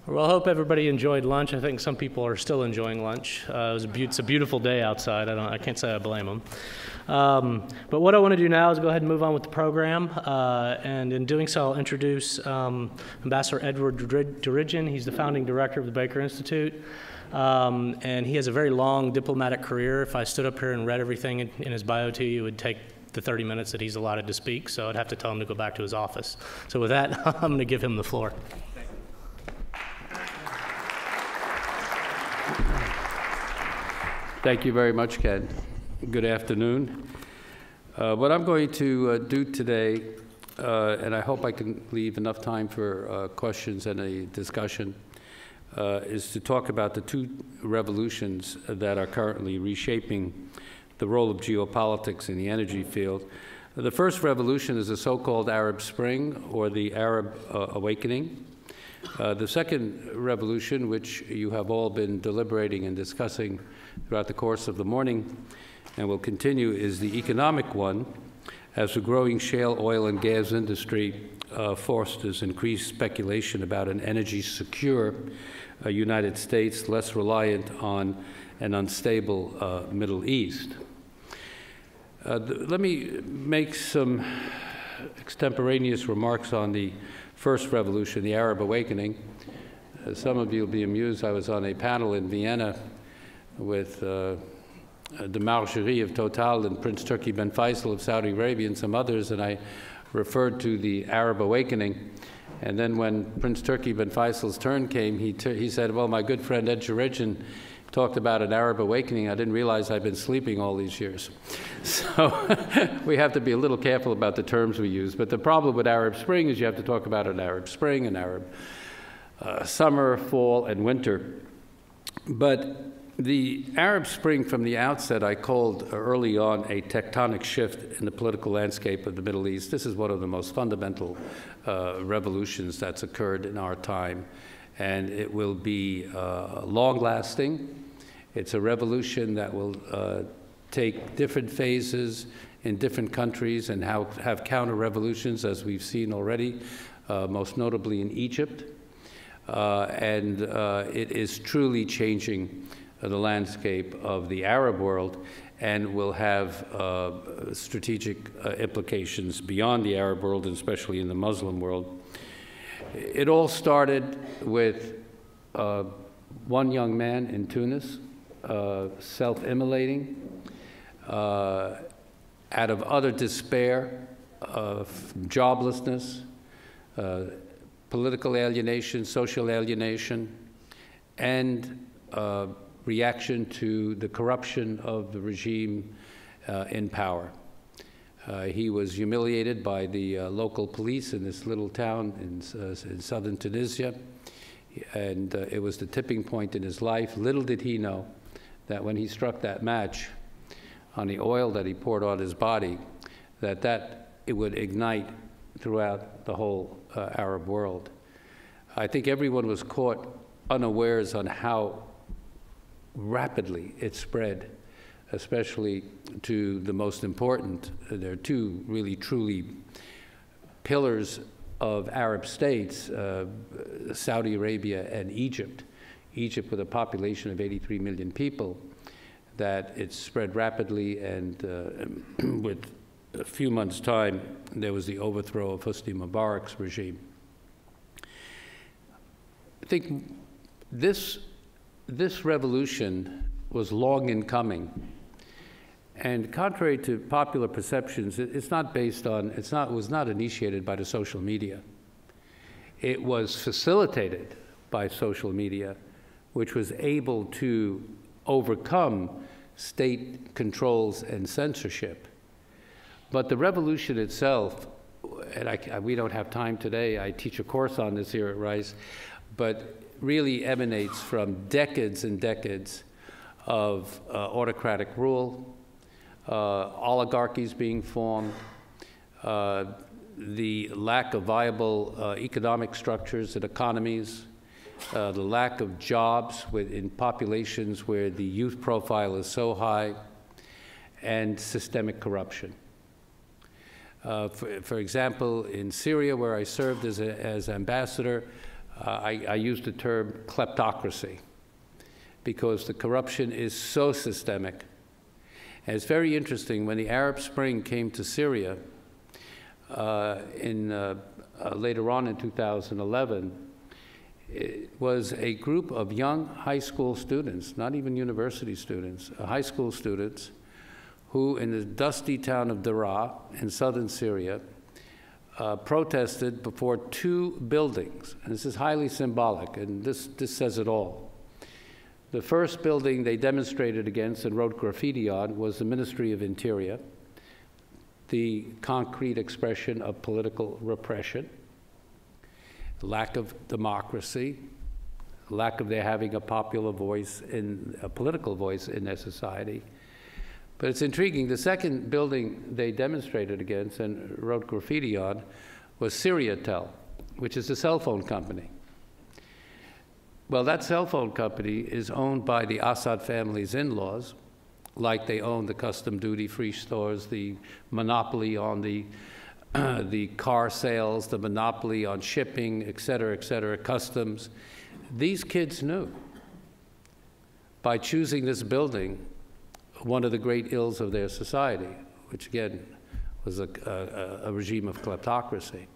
Well, I hope everybody enjoyed lunch. I think some people are still enjoying lunch. It's a beautiful day outside. I can't say I blame them. But what I want to do now is go ahead and move on with the program. And in doing so, I'll introduce Ambassador Edward Durigeon. He's the founding director of the Baker Institute. And he has a very long diplomatic career. If I stood up here and read everything in his bio to you, it would take the 30 minutes that he's allotted to speak. So I'd have to tell him to go back to his office. So with that, I'm going to give him the floor. Thank you very much, Ken. Good afternoon. What I'm going to do today, and I hope I can leave enough time for questions and a discussion, is to talk about the two revolutions that are currently reshaping the role of geopolitics in the energy field. The first revolution is the so-called Arab Spring, or the Arab Awakening. The second revolution, which you have all been deliberating and discussing throughout the course of the morning and will continue, is the economic one, as the growing shale oil and gas industry fosters increased speculation about an energy-secure United States, less reliant on an unstable Middle East. Let me make some extemporaneous remarks on the first revolution, the Arab Awakening. Some of you will be amused. I was on a panel in Vienna with the Margerie of Total and Prince Turki bin Faisal of Saudi Arabia and some others, and I referred to the Arab Awakening. And then when Prince Turki bin Faisal's turn came, he said, well, my good friend Ed Durigeon talked about an Arab Awakening. I didn't realize I'd been sleeping all these years. So we have to be a little careful about the terms we use. But the problem with Arab Spring is you have to talk about an Arab Spring, an Arab summer, fall, and winter. But the Arab Spring, from the outset, I called early on a tectonic shift in the political landscape of the Middle East. This is one of the most fundamental revolutions that's occurred in our time, and it will be long-lasting. It's a revolution that will take different phases in different countries and have counter-revolutions, as we've seen already, most notably in Egypt. And it is truly changing the landscape of the Arab world and will have strategic implications beyond the Arab world, and especially in the Muslim world. It all started with one young man in Tunis self-immolating out of utter despair, of joblessness, political alienation, social alienation, and reaction to the corruption of the regime in power. He was humiliated by the local police in this little town in southern Tunisia, and it was the tipping point in his life. Little did he know that when he struck that match on the oil that he poured on his body, that it would ignite throughout the whole Arab world. I think everyone was caught unawares on how rapidly it spread, especially to the most important. There are two really, truly pillars of Arab states, Saudi Arabia and Egypt. Egypt with a population of 83 million people, that it spread rapidly, and with a few months' time, there was the overthrow of Hosni Mubarak's regime. I think this revolution was long in coming. And contrary to popular perceptions, was not initiated by the social media. It was facilitated by social media, which was able to overcome state controls and censorship. But the revolution itself, and we don't have time today, I teach a course on this here at Rice, but really emanates from decades and decades of autocratic rule, oligarchies being formed, the lack of viable economic structures and economies, the lack of jobs in populations where the youth profile is so high, and systemic corruption. For example, in Syria, where I served as ambassador, I use the term kleptocracy, because the corruption is so systemic. And it's very interesting, when the Arab Spring came to Syria later on in 2011, it was a group of young high school students, not even university students, high school students, who in the dusty town of Daraa in southern Syria protested before 2 buildings. And this is highly symbolic, and this says it all. The first building they demonstrated against and wrote graffiti on was the Ministry of Interior, the concrete expression of political repression, lack of democracy, lack of their having a popular voice, a political voice in their society. But it's intriguing, the second building they demonstrated against and wrote graffiti on was Syriatel, which is a cell phone company. Well, that cell phone company is owned by the Assad family's in-laws, like they own the custom duty-free stores, the monopoly on the car sales, the monopoly on shipping, et cetera, customs. These kids knew, by choosing this building, one of the great ills of their society, which again was a regime of kleptocracy.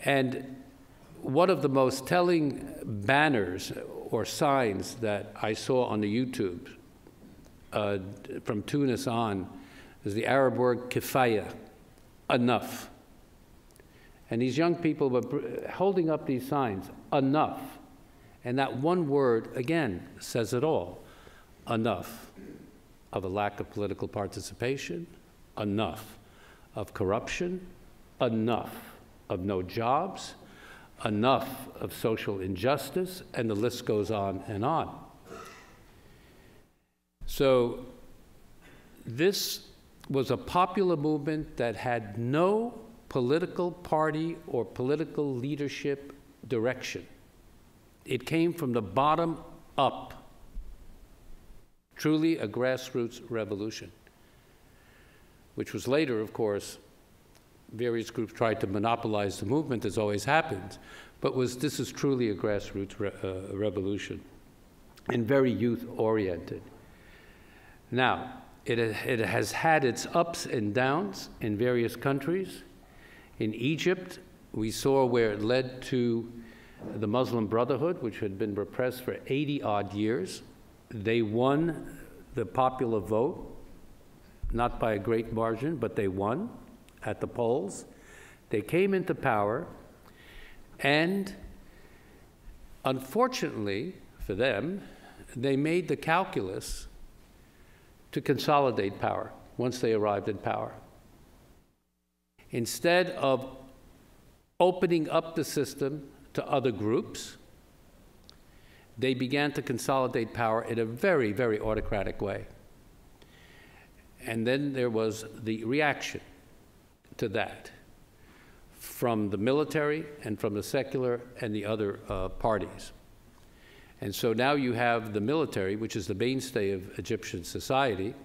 And one of the most telling banners or signs that I saw on the YouTube from Tunis on is the Arab word kifaya, enough. And these young people were holding up these signs, enough. And that one word, again, says it all. Enough of a lack of political participation, enough of corruption, enough of no jobs, enough of social injustice, and the list goes on and on. So this was a popular movement that had no political party or political leadership direction. It came from the bottom up. Truly a grassroots revolution, which was later, of course, various groups tried to monopolize the movement, as always happens, but this is truly a grassroots revolution and very youth-oriented. Now, it has had its ups and downs in various countries. In Egypt, we saw where it led to the Muslim Brotherhood, which had been repressed for 80-odd years. They won the popular vote, not by a great margin, but they won at the polls. They came into power, and unfortunately for them, they made the calculus to consolidate power once they arrived in power. Instead of opening up the system to other groups, they began to consolidate power in a very, very autocratic way. And then there was the reaction to that from the military and from the secular and the other parties. And so now you have the military, which is the mainstay of Egyptian society,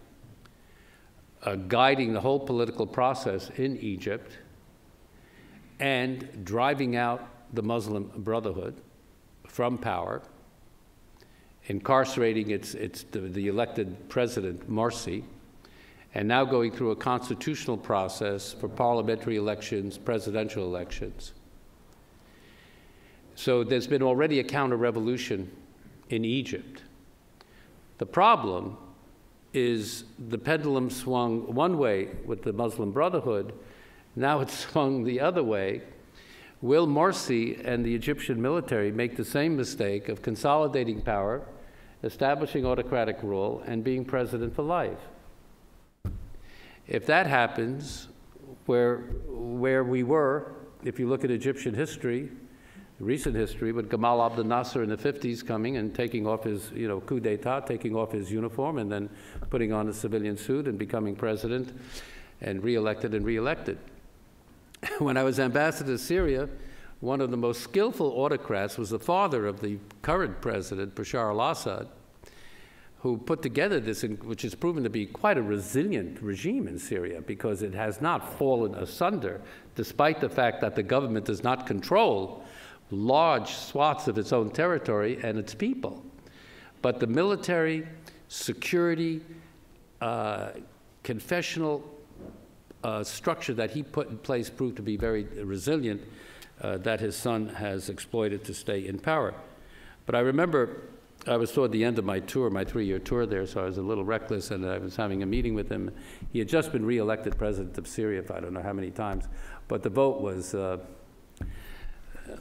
guiding the whole political process in Egypt and driving out the Muslim Brotherhood from power, incarcerating the elected president, Morsi, and now going through a constitutional process for parliamentary elections, presidential elections. So there's been already a counter-revolution in Egypt. The problem is the pendulum swung one way with the Muslim Brotherhood, now it's swung the other way. Will Morsi and the Egyptian military make the same mistake of consolidating power, establishing autocratic rule, and being president for life? If that happens, where we were, if you look at Egyptian history, recent history, with Gamal Abdel Nasser in the 50s coming and taking off his, coup d'etat, taking off his uniform and then putting on a civilian suit and becoming president and re-elected and re-elected. When I was ambassador to Syria, one of the most skillful autocrats was the father of the current president, Bashar al-Assad, who put together this, which has proven to be quite a resilient regime in Syria because it has not fallen asunder, despite the fact that the government does not control large swaths of its own territory and its people. But the military, security, confessional structure that he put in place proved to be very resilient, that his son has exploited to stay in power. But I remember I was toward the end of my tour, my 3-year tour there, so I was a little reckless, and I was having a meeting with him. He had just been re-elected president of Syria, I don't know how many times, but the vote was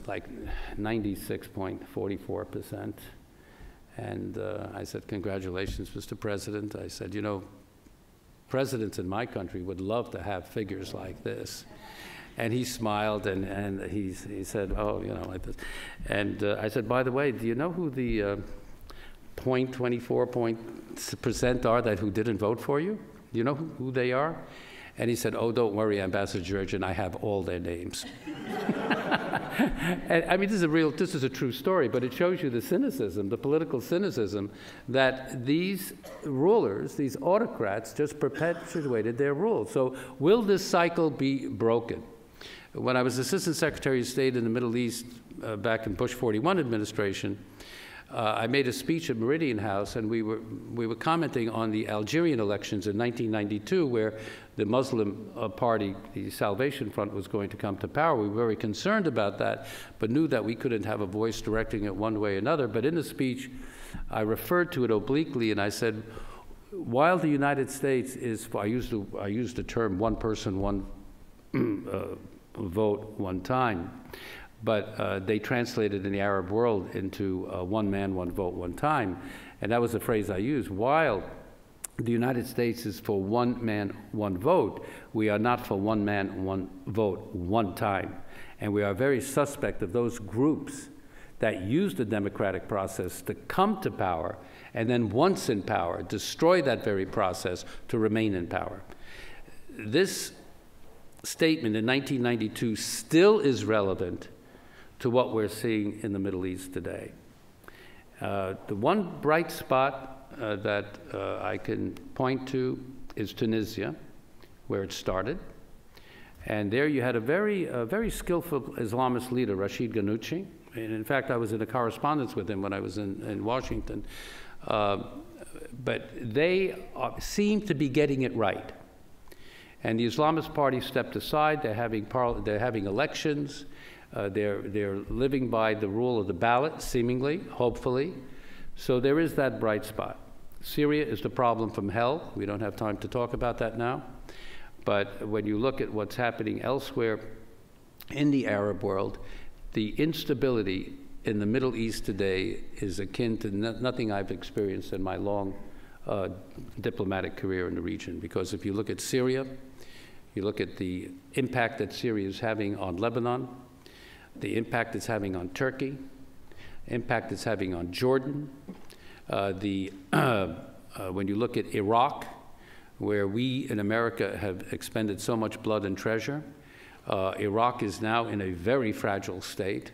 like 96.44%. And I said, "Congratulations, Mr. President." I said, "You know, presidents in my country would love to have figures like this." And he smiled, and he said, "Oh, you know, like this." And I said, "By the way, do you know who the 0.24% are who didn't vote for you? Do you know who they are?" And he said, "Oh, don't worry, Ambassador Georgian, I have all their names." And, I mean, this is a true story, but it shows you the cynicism, the political cynicism, that these rulers, these autocrats, just perpetuated their rule. So will this cycle be broken? When I was Assistant Secretary of State in the Middle East back in Bush 41 administration, I made a speech at Meridian House, and we were commenting on the Algerian elections in 1992, where the Muslim party, the Salvation Front, was going to come to power. We were very concerned about that, but knew that we couldn't have a voice directing it one way or another. But in the speech, I referred to it obliquely, and I said, while the United States is, I used the term one person, one vote, one time, but they translated in the Arab world into one man, one vote, one time. And that was the phrase I used. While the United States is for one man, one vote, we are not for one man, one vote, one time. And we are very suspect of those groups that use the democratic process to come to power, and then once in power, destroy that very process to remain in power. This statement in 1992 still is relevant to what we're seeing in the Middle East today. The one bright spot that I can point to is Tunisia, where it started. And there you had a very skillful Islamist leader, Rashid Ghannouchi. And in fact, I was in a correspondence with him when I was in Washington. But they seem to be getting it right. And the Islamist Party stepped aside. They're having elections. They're living by the rule of the ballot, seemingly, hopefully. So there is that bright spot. Syria is the problem from hell. We don't have time to talk about that now. But when you look at what's happening elsewhere in the Arab world, the instability in the Middle East today is akin to nothing I've experienced in my long diplomatic career in the region. Because if you look at Syria, you look at the impact that Syria is having on Lebanon, the impact it's having on Turkey, impact it's having on Jordan, when you look at Iraq, where we in America have expended so much blood and treasure, Iraq is now in a very fragile state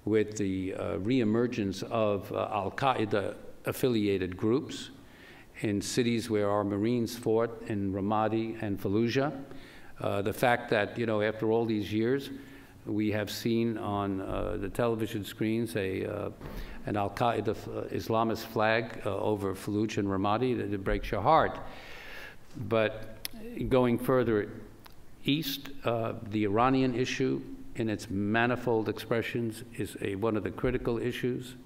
with the reemergence of al-Qaeda affiliated groups in cities where our Marines fought in Ramadi and Fallujah. The fact that, you know, after all these years, we have seen on the television screens an al-Qaeda Islamist flag over Fallujah and Ramadi, that breaks your heart. But going further east, the Iranian issue in its manifold expressions is one of the critical issues.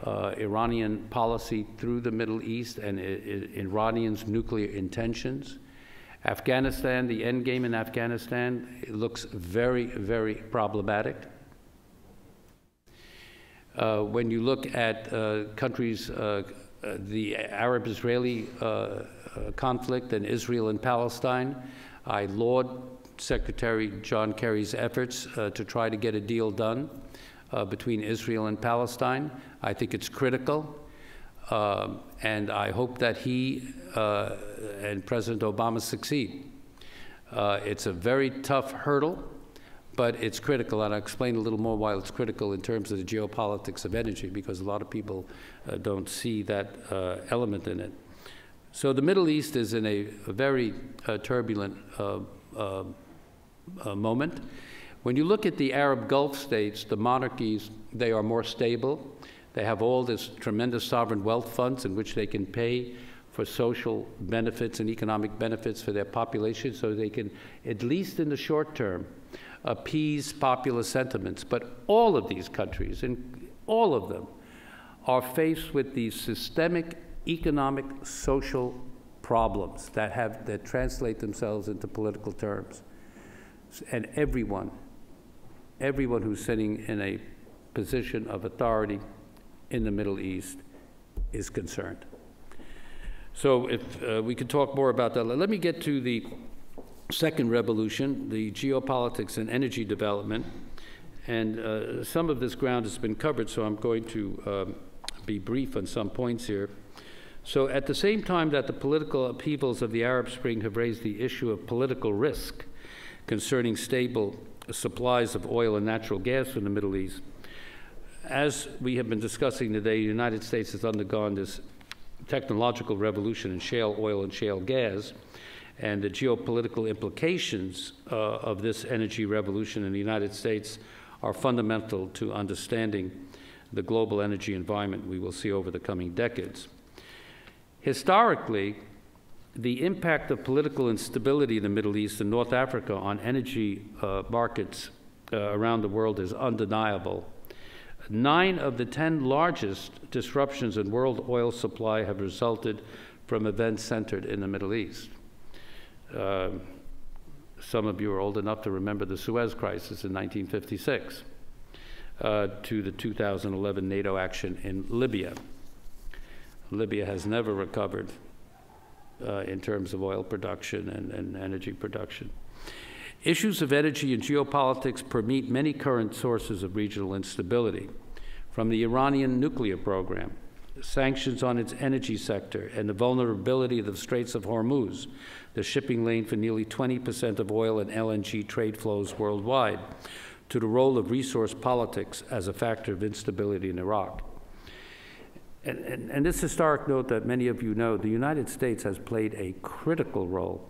Iranian policy through the Middle East and Iranians' nuclear intentions. Afghanistan, the end game in Afghanistan, it looks very, very problematic. When you look at countries, the Arab-Israeli conflict and Israel and Palestine, I laud Secretary John Kerry's efforts to try to get a deal done between Israel and Palestine. I think it's critical. And I hope that he and President Obama succeed. It's a very tough hurdle, but it's critical, and I'll explain a little more why it's critical in terms of the geopolitics of energy, because a lot of people don't see that element in it. So the Middle East is in a very turbulent moment. When you look at the Arab Gulf states, the monarchies, they are more stable. They have all this tremendous sovereign wealth funds in which they can pay for social benefits and economic benefits for their population, so they can, at least in the short term, appease popular sentiments. But all of these countries, and all of them, are faced with these systemic economic, social problems that translate themselves into political terms. And everyone who's sitting in a position of authority in the Middle East is concerned. So if we could talk more about that. Let me get to the second revolution, the geopolitics and energy development. And some of this ground has been covered, so I'm going to be brief on some points here. So at the same time that the political upheavals of the Arab Spring have raised the issue of political risk concerning stable supplies of oil and natural gas in the Middle East, as we have been discussing today, the United States has undergone this technological revolution in shale oil and shale gas, and the geopolitical implications of this energy revolution in the United States are fundamental to understanding the global energy environment we will see over the coming decades. Historically, the impact of political instability in the Middle East and North Africa on energy markets around the world is undeniable. 9 of the 10 largest disruptions in world oil supply have resulted from events centered in the Middle East. Some of you are old enough to remember the Suez Crisis in 1956, to the 2011 NATO action in Libya. Libya has never recovered in terms of oil production and energy production. Issues of energy and geopolitics permeate many current sources of regional instability, from the Iranian nuclear program, sanctions on its energy sector, and the vulnerability of the Straits of Hormuz, the shipping lane for nearly 20% of oil and LNG trade flows worldwide, to the role of resource politics as a factor of instability in Iraq. And this historic note that many of you know, the United States has played a critical role.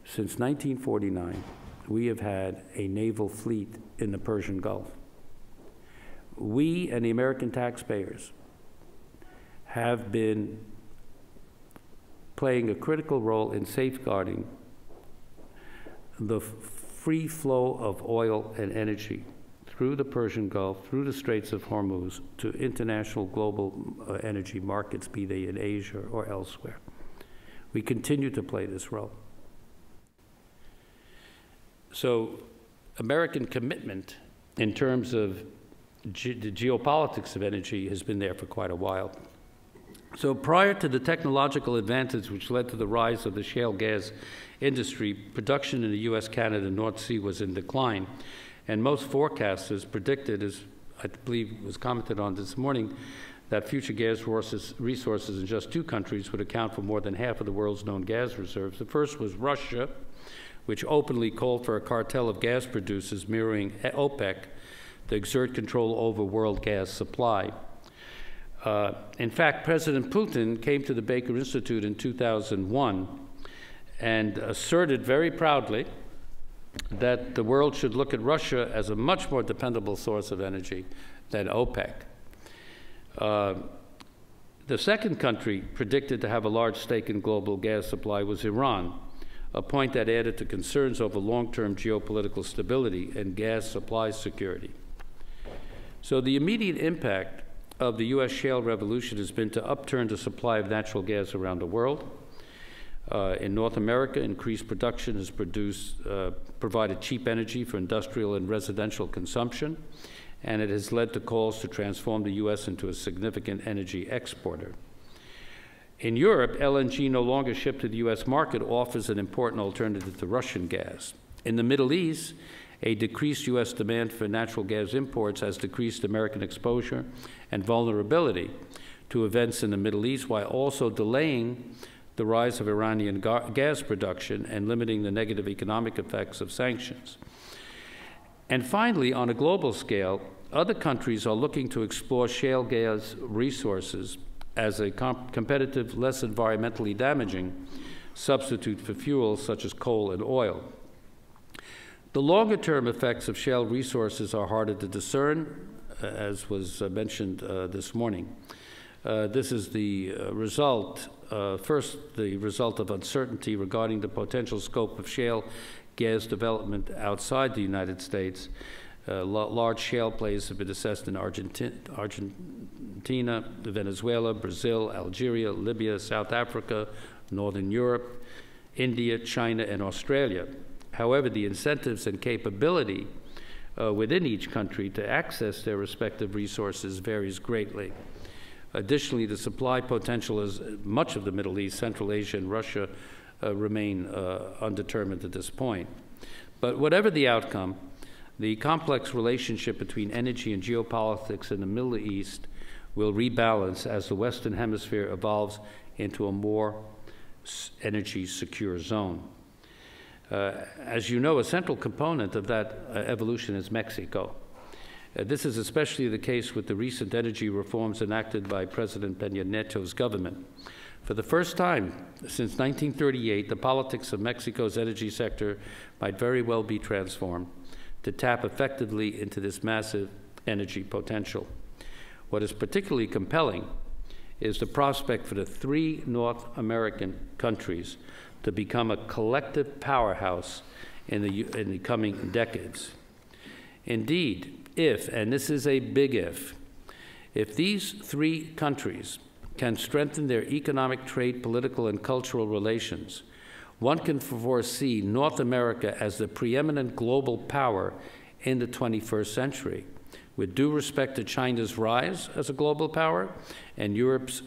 Since 1949, we have had a naval fleet in the Persian Gulf. We and the American taxpayers have been playing a critical role in safeguarding the free flow of oil and energy through the Persian Gulf, through the Straits of Hormuz, to international global energy markets, be they in Asia or elsewhere. We continue to play this role. So American commitment in terms of the geopolitics of energy has been there for quite a while. So prior to the technological advances which led to the rise of the shale gas industry, production in the U.S., Canada, and North Sea was in decline. And most forecasters predicted, as I believe was commented on this morning, that future gas resources in just 2 countries would account for more than half of the world's known gas reserves. The first was Russia, which openly called for a cartel of gas producers mirroring OPEC to exert control over world gas supply. In fact, President Putin came to the Baker Institute in 2001 and asserted very proudly that the world should look at Russia as a much more dependable source of energy than OPEC. The second country predicted to have a large stake in global gas supply was Iran, a point that added to concerns over long-term geopolitical stability and gas supply security. So the immediate impact of the U.S. shale revolution has been to upturn the supply of natural gas around the world. In North America, increased production has provided cheap energy for industrial and residential consumption, and it has led to calls to transform the U.S. into a significant energy exporter. In Europe, LNG, no longer shipped to the U.S. market, offers an important alternative to Russian gas. In the Middle East, a decreased U.S. demand for natural gas imports has decreased American exposure and vulnerability to events in the Middle East, while also delaying the rise of Iranian gas production and limiting the negative economic effects of sanctions. And finally, on a global scale, other countries are looking to explore shale gas resources as a competitive, less environmentally damaging substitute for fuels such as coal and oil. The longer-term effects of shale resources are harder to discern, as was mentioned this morning. This is the result, first, the result of uncertainty regarding the potential scope of shale gas development outside the United States. Large shale plays have been assessed in Argentina, Venezuela, Brazil, Algeria, Libya, South Africa, Northern Europe, India, China, and Australia. However, the incentives and capability within each country to access their respective resources varies greatly. Additionally, the supply potential as much of the Middle East, Central Asia, and Russia remain undetermined at this point. But whatever the outcome, the complex relationship between energy and geopolitics in the Middle East will rebalance as the Western Hemisphere evolves into a more energy secure zone. As you know, a central component of that evolution is Mexico. This is especially the case with the recent energy reforms enacted by President Peña Nieto's government. For the first time since 1938, the politics of Mexico's energy sector might very well be transformed to tap effectively into this massive energy potential. What is particularly compelling is the prospect for the three North American countries to become a collective powerhouse in the coming decades. Indeed, if, and this is a big if these three countries can strengthen their economic, trade, political, and cultural relations, one can foresee North America as the preeminent global power in the 21st century, with due respect to China's rise as a global power and Europe's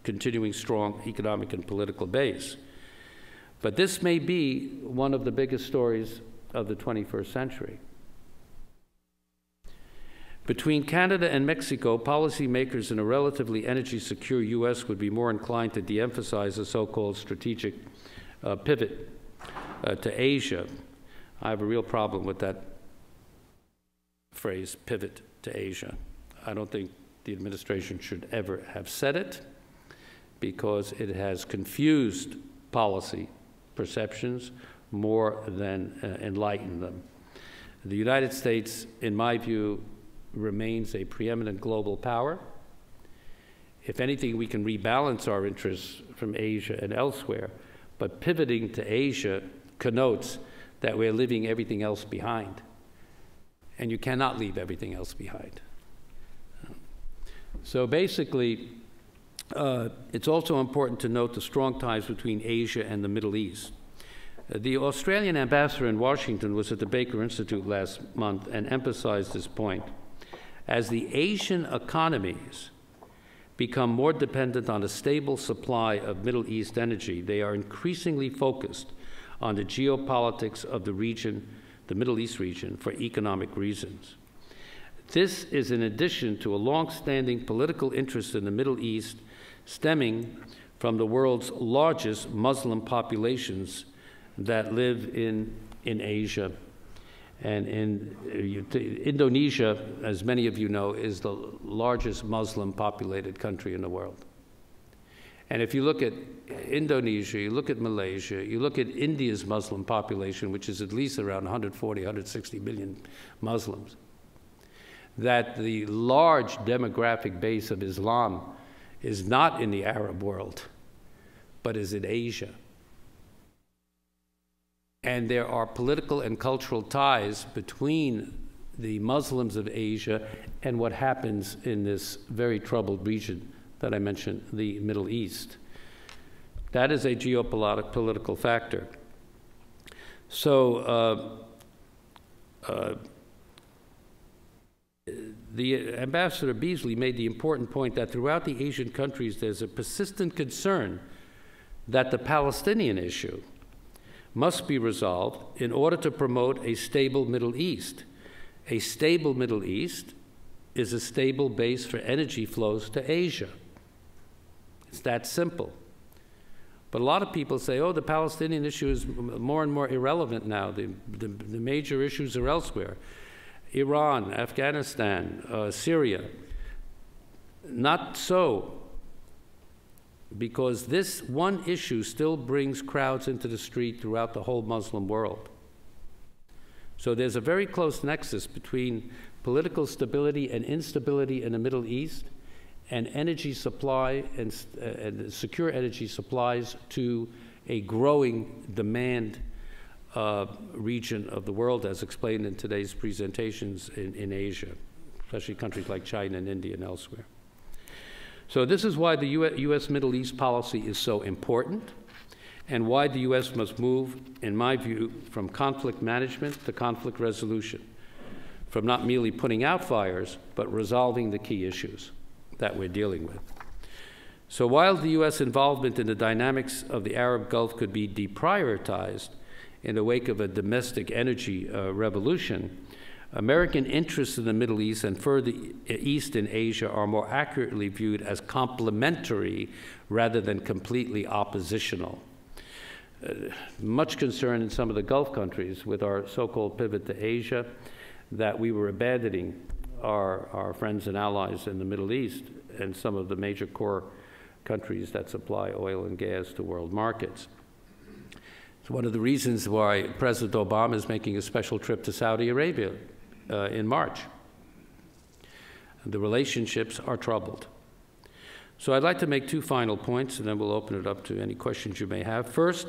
continuing strong economic and political base. But this may be one of the biggest stories of the 21st century. Between Canada and Mexico, policymakers in a relatively energy-secure U.S. would be more inclined to de-emphasize the so-called strategic pivot to Asia. I have a real problem with that phrase, pivot to Asia. I don't think the administration should ever have said it because it has confused policy perceptions more than enlightened them. The United States, in my view, remains a preeminent global power. If anything, we can rebalance our interests from Asia and elsewhere, but pivoting to Asia connotes that we're leaving everything else behind. And you cannot leave everything else behind. So basically, it's also important to note the strong ties between Asia and the Middle East. The Australian ambassador in Washington was at the Baker Institute last month and emphasized this point. As the Asian economies become more dependent on a stable supply of Middle East energy, they are increasingly focused on the geopolitics of the region, the Middle East region, for economic reasons. This is in addition to a long-standing political interest in the Middle East stemming from the world's largest Muslim populations that live in Asia. And Indonesia, as many of you know, is the largest Muslim-populated country in the world. And if you look at Indonesia, you look at Malaysia, you look at India's Muslim population, which is at least around 140, 160 million Muslims, that the large demographic base of Islam is not in the Arab world, but is in Asia. And there are political and cultural ties between the Muslims of Asia and what happens in this very troubled region that I mentioned, the Middle East. That is a geopolitical factor. So the Ambassador Beasley made the important point that throughout the Asian countries there's a persistent concern that the Palestinian issue must be resolved in order to promote a stable Middle East. A stable Middle East is a stable base for energy flows to Asia. It's that simple. But a lot of people say, oh, the Palestinian issue is more and more irrelevant now. The major issues are elsewhere. Iran, Afghanistan, Syria. Not so, because this one issue still brings crowds into the street throughout the whole Muslim world. So there's a very close nexus between political stability and instability in the Middle East and energy supply and secure energy supplies to a growing demand region of the world, as explained in today's presentations in Asia, especially countries like China and India and elsewhere. So this is why the U.S. Middle East policy is so important, and why the U.S. must move, in my view, from conflict management to conflict resolution, from not merely putting out fires, but resolving the key issues that we're dealing with. So while the U.S. involvement in the dynamics of the Arab Gulf could be deprioritized in the wake of a domestic energy revolution, American interests in the Middle East and further east in Asia are more accurately viewed as complementary rather than completely oppositional. Much concern in some of the Gulf countries with our so-called pivot to Asia that we were abandoning our friends and allies in the Middle East and some of the major core countries that supply oil and gas to world markets. It's one of the reasons why President Obama is making a special trip to Saudi Arabia in March. The relationships are troubled. So I'd like to make two final points, and then we'll open it up to any questions you may have. First,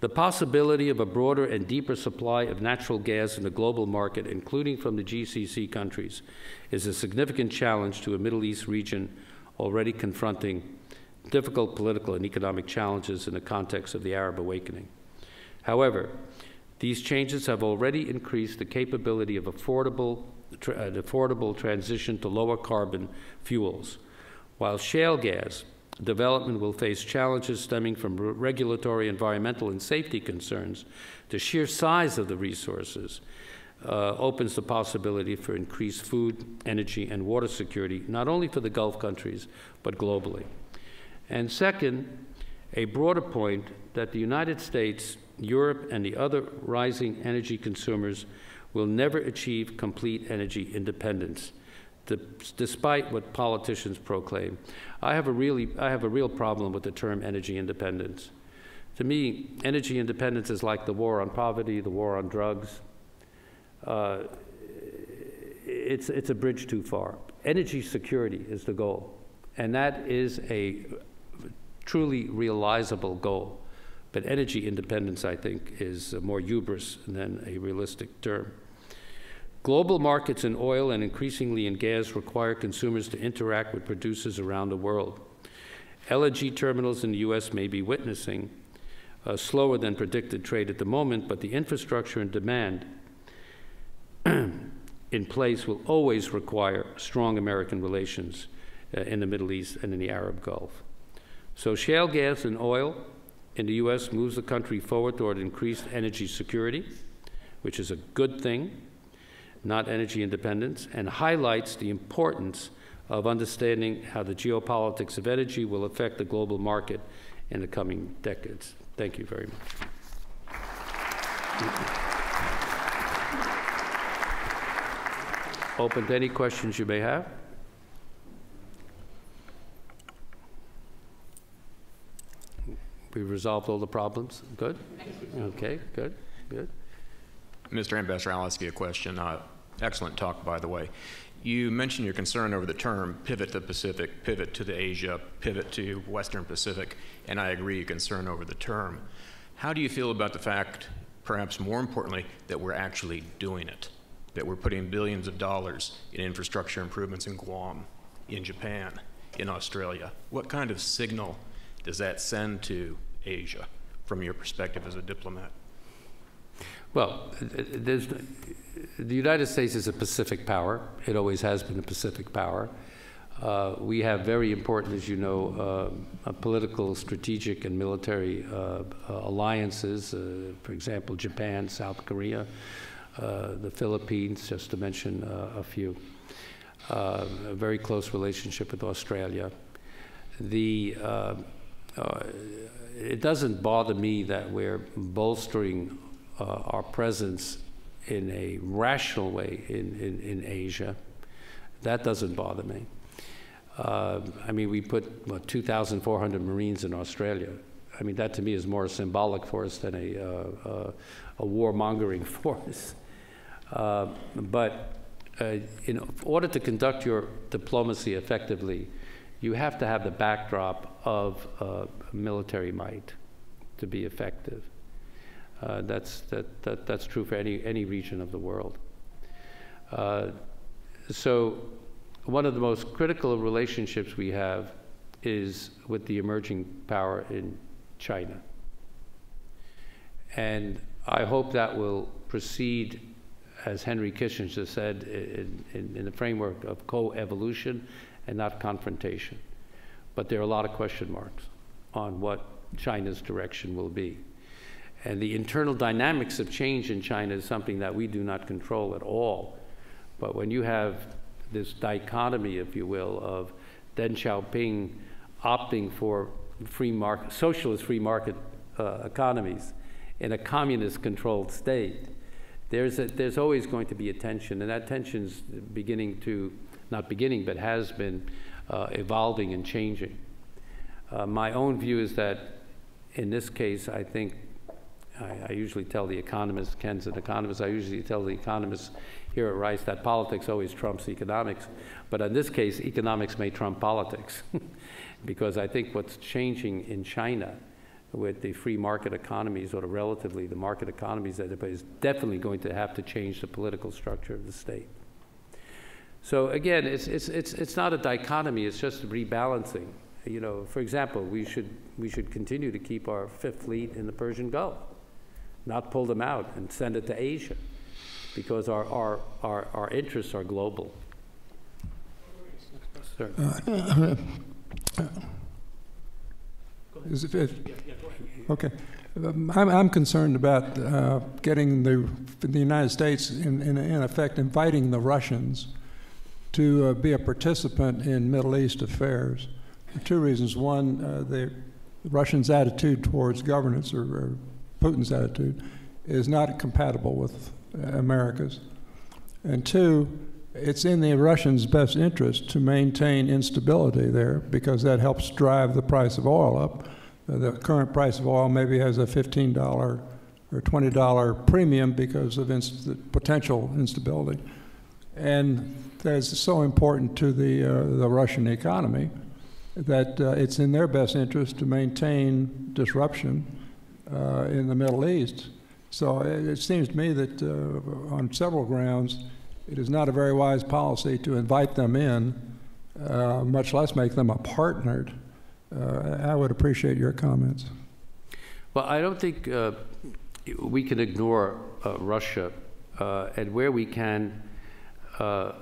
the possibility of a broader and deeper supply of natural gas in the global market, including from the GCC countries, is a significant challenge to a Middle East region already confronting difficult political and economic challenges in the context of the Arab awakening. However, these changes have already increased the capability of affordable transition to lower carbon fuels. While shale gas development will face challenges stemming from regulatory, environmental, and safety concerns, the sheer size of the resources opens the possibility for increased food, energy, and water security, not only for the Gulf countries, but globally. And second, a broader point that the United States, Europe, and the other rising energy consumers will never achieve complete energy independence, despite what politicians proclaim. I have a real problem with the term energy independence. To me, energy independence is like the war on poverty, the war on drugs. It's a bridge too far. Energy security is the goal, and that is a truly realizable goal. But energy independence, I think, is more hubris than a realistic term. Global markets in oil and increasingly in gas require consumers to interact with producers around the world. LNG terminals in the U.S. may be witnessing slower than predicted trade at the moment, but the infrastructure and demand in place will always require strong American relations in the Middle East and in the Arab Gulf. So shale gas and oil in the U.S. moves the country forward toward increased energy security, which is a good thing, not energy independence, and highlights the importance of understanding how the geopolitics of energy will affect the global market in the coming decades. Thank you very much. Open to any questions you may have. We resolved all the problems? Good? Okay, good, good. Mr. Ambassador, I'll ask you a question. Excellent talk, by the way. You mentioned your concern over the term pivot to the Pacific, pivot to the Asia, pivot to Western Pacific, and I agree, your concern over the term. How do you feel about the fact, perhaps more importantly, that we're actually doing it, that we're putting billions of dollars in infrastructure improvements in Guam, in Japan, in Australia? What kind of signal does that send to Asia from your perspective as a diplomat? Well, the United States is a Pacific power. It always has been a Pacific power. We have very important, as you know, political, strategic, and military alliances. For example, Japan, South Korea, the Philippines, just to mention a few. A very close relationship with Australia. It doesn't bother me that we're bolstering our presence in a rational way in Asia. That doesn't bother me. I mean, we put, what, 2,400 Marines in Australia. I mean, that to me is more a symbolic force than a warmongering force. But in order to conduct your diplomacy effectively, you have to have the backdrop of military might to be effective. That's true for any region of the world. So one of the most critical relationships we have is with the emerging power in China. And I hope that will proceed, as Henry Kissinger said, in the framework of co-evolution and not confrontation. But there are a lot of question marks on what China's direction will be. And the internal dynamics of change in China is something that we do not control at all. But when you have this dichotomy, if you will, of Deng Xiaoping opting for free market, socialist free market economies in a communist-controlled state, there's always going to be a tension, and that tension's beginning to, not beginning, but has been evolving and changing. My own view is that in this case, I think, I usually tell the economists, Ken's an economist, I usually tell the economists here at Rice that politics always trumps economics, but in this case, economics may trump politics. Because I think what's changing in China with the free market economies, or relatively the market economies, that is definitely going to have to change the political structure of the state. So again, it's not a dichotomy, it's just rebalancing. You know, for example, we should continue to keep our Fifth Fleet in the Persian Gulf, not pull them out and send it to Asia, because our interests are global. Sir. Okay. I'm concerned about getting the United States, in effect, inviting the Russians to be a participant in Middle East affairs for two reasons. One, the Russians' attitude towards governance, or Putin's attitude, is not compatible with America's. And two, it's in the Russians' best interest to maintain instability there, because that helps drive the price of oil up. The current price of oil maybe has a $15 or $20 premium because of potential instability. And that's so important to the Russian economy that it's in their best interest to maintain disruption in the Middle East. So it seems to me that on several grounds, it is not a very wise policy to invite them in, much less make them a partner. I would appreciate your comments. Well, I don't think we can ignore Russia, and where we can,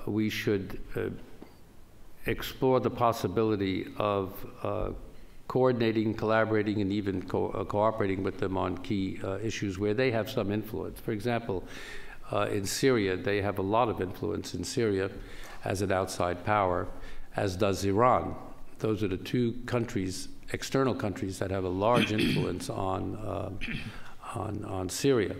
we should explore the possibility of coordinating, collaborating, and even cooperating with them on key issues where they have some influence. For example, in Syria, they have a lot of influence in Syria as an outside power, as does Iran. Those are the two countries, external countries, that have a large influence on Syria.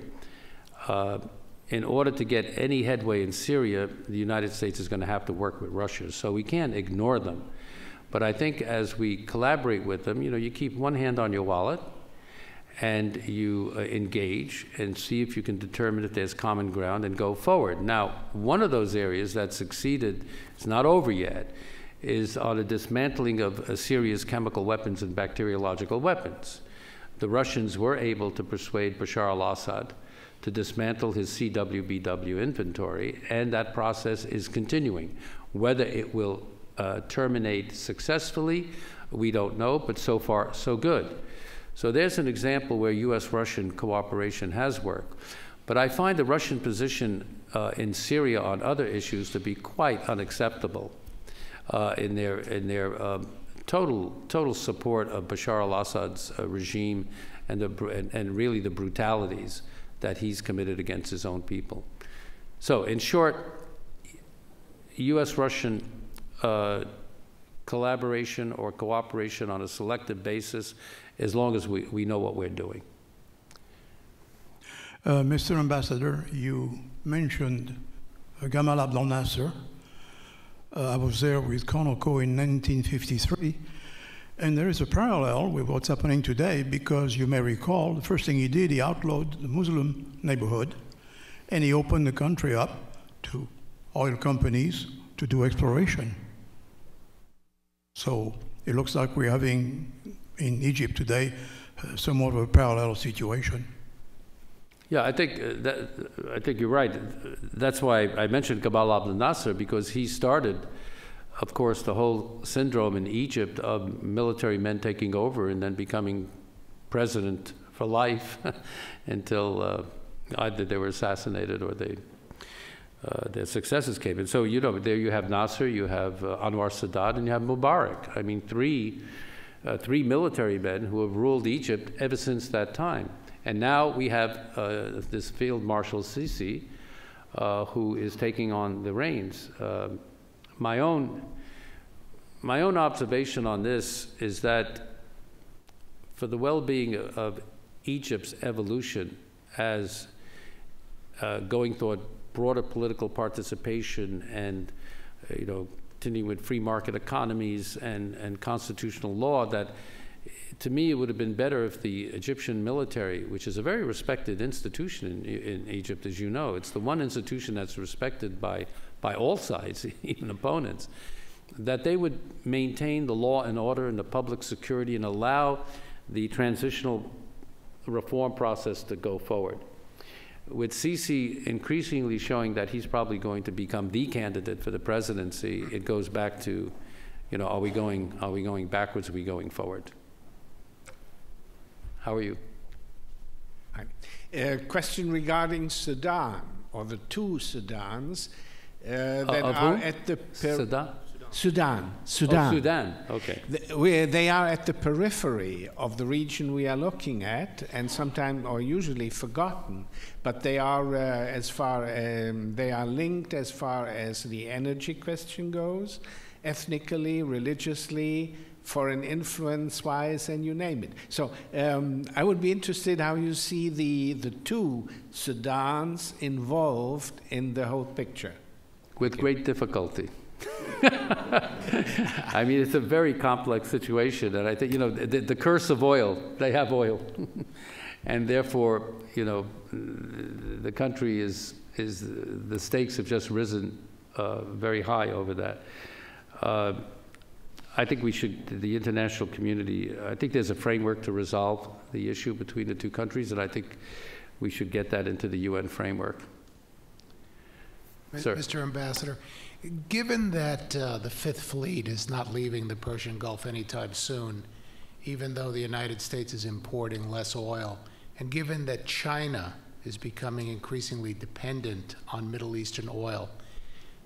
In order to get any headway in Syria, the United States is going to have to work with Russia. So we can't ignore them. But I think as we collaborate with them, you know, you keep one hand on your wallet and you engage and see if you can determine if there's common ground and go forward. Now, one of those areas that succeeded, it's not over yet, is on the dismantling of Syria's chemical weapons and bacteriological weapons. The Russians were able to persuade Bashar al-Assad to dismantle his CWBW inventory, and that process is continuing. Whether it will terminate successfully, we don't know, but so far, so good. So there's an example where U.S.-Russian cooperation has worked. But I find the Russian position in Syria on other issues to be quite unacceptable in their total support of Bashar al-Assad's regime and really the brutalities that he's committed against his own people. So in short, U.S.-Russian collaboration or cooperation on a selective basis, as long as we know what we're doing. Mr. Ambassador, you mentioned Gamal Abdel Nasser. I was there with Conoco in 1953, and there is a parallel with what's happening today, because you may recall the first thing he did, he outlawed the Muslim neighborhood, and he opened the country up to oil companies to do exploration. So it looks like we're having, in Egypt today, somewhat of a parallel situation. Yeah, I think you're right. That's why I mentioned Gamal Abdel Nasser, because he started, of course, the whole syndrome in Egypt of military men taking over and then becoming president for life until either they were assassinated or their successors came in. So, you know, there you have Nasser, you have Anwar Sadat, and you have Mubarak. I mean, three military men who have ruled Egypt ever since that time. And now we have this Field Marshal Sisi, who is taking on the reins. My own observation on this is that for the well-being of Egypt's evolution as going toward broader political participation and, you know, continuing with free market economies and constitutional law, that to me it would have been better if the Egyptian military, which is a very respected institution in Egypt, as you know, it's the one institution that's respected by all sides, even opponents, that they would maintain the law and order and the public security and allow the transitional reform process to go forward. With Sisi increasingly showing that he's probably going to become the candidate for the presidency, it goes back to, you know, are we going backwards, are we going forward? How are you? A question regarding Sudan, or the two Sudans that are at the Sudan. Oh, Sudan, okay. They are at the periphery of the region we are looking at, and sometimes, or usually, forgotten. But they are, they are linked as far as the energy question goes, ethnically, religiously, foreign influence-wise, and you name it. So I would be interested how you see the two Sudans involved in the whole picture. With great difficulty. I mean, it's a very complex situation, and I think, you know, the curse of oil, they have oil. And therefore, you know, the country the stakes have just risen very high over that. I think the international community, I think there's a framework to resolve the issue between the two countries, and I think we should get that into the UN framework. Sir. Mr. Ambassador, given that the Fifth Fleet is not leaving the Persian Gulf anytime soon, even though the United States is importing less oil, and given that China is becoming increasingly dependent on Middle Eastern oil,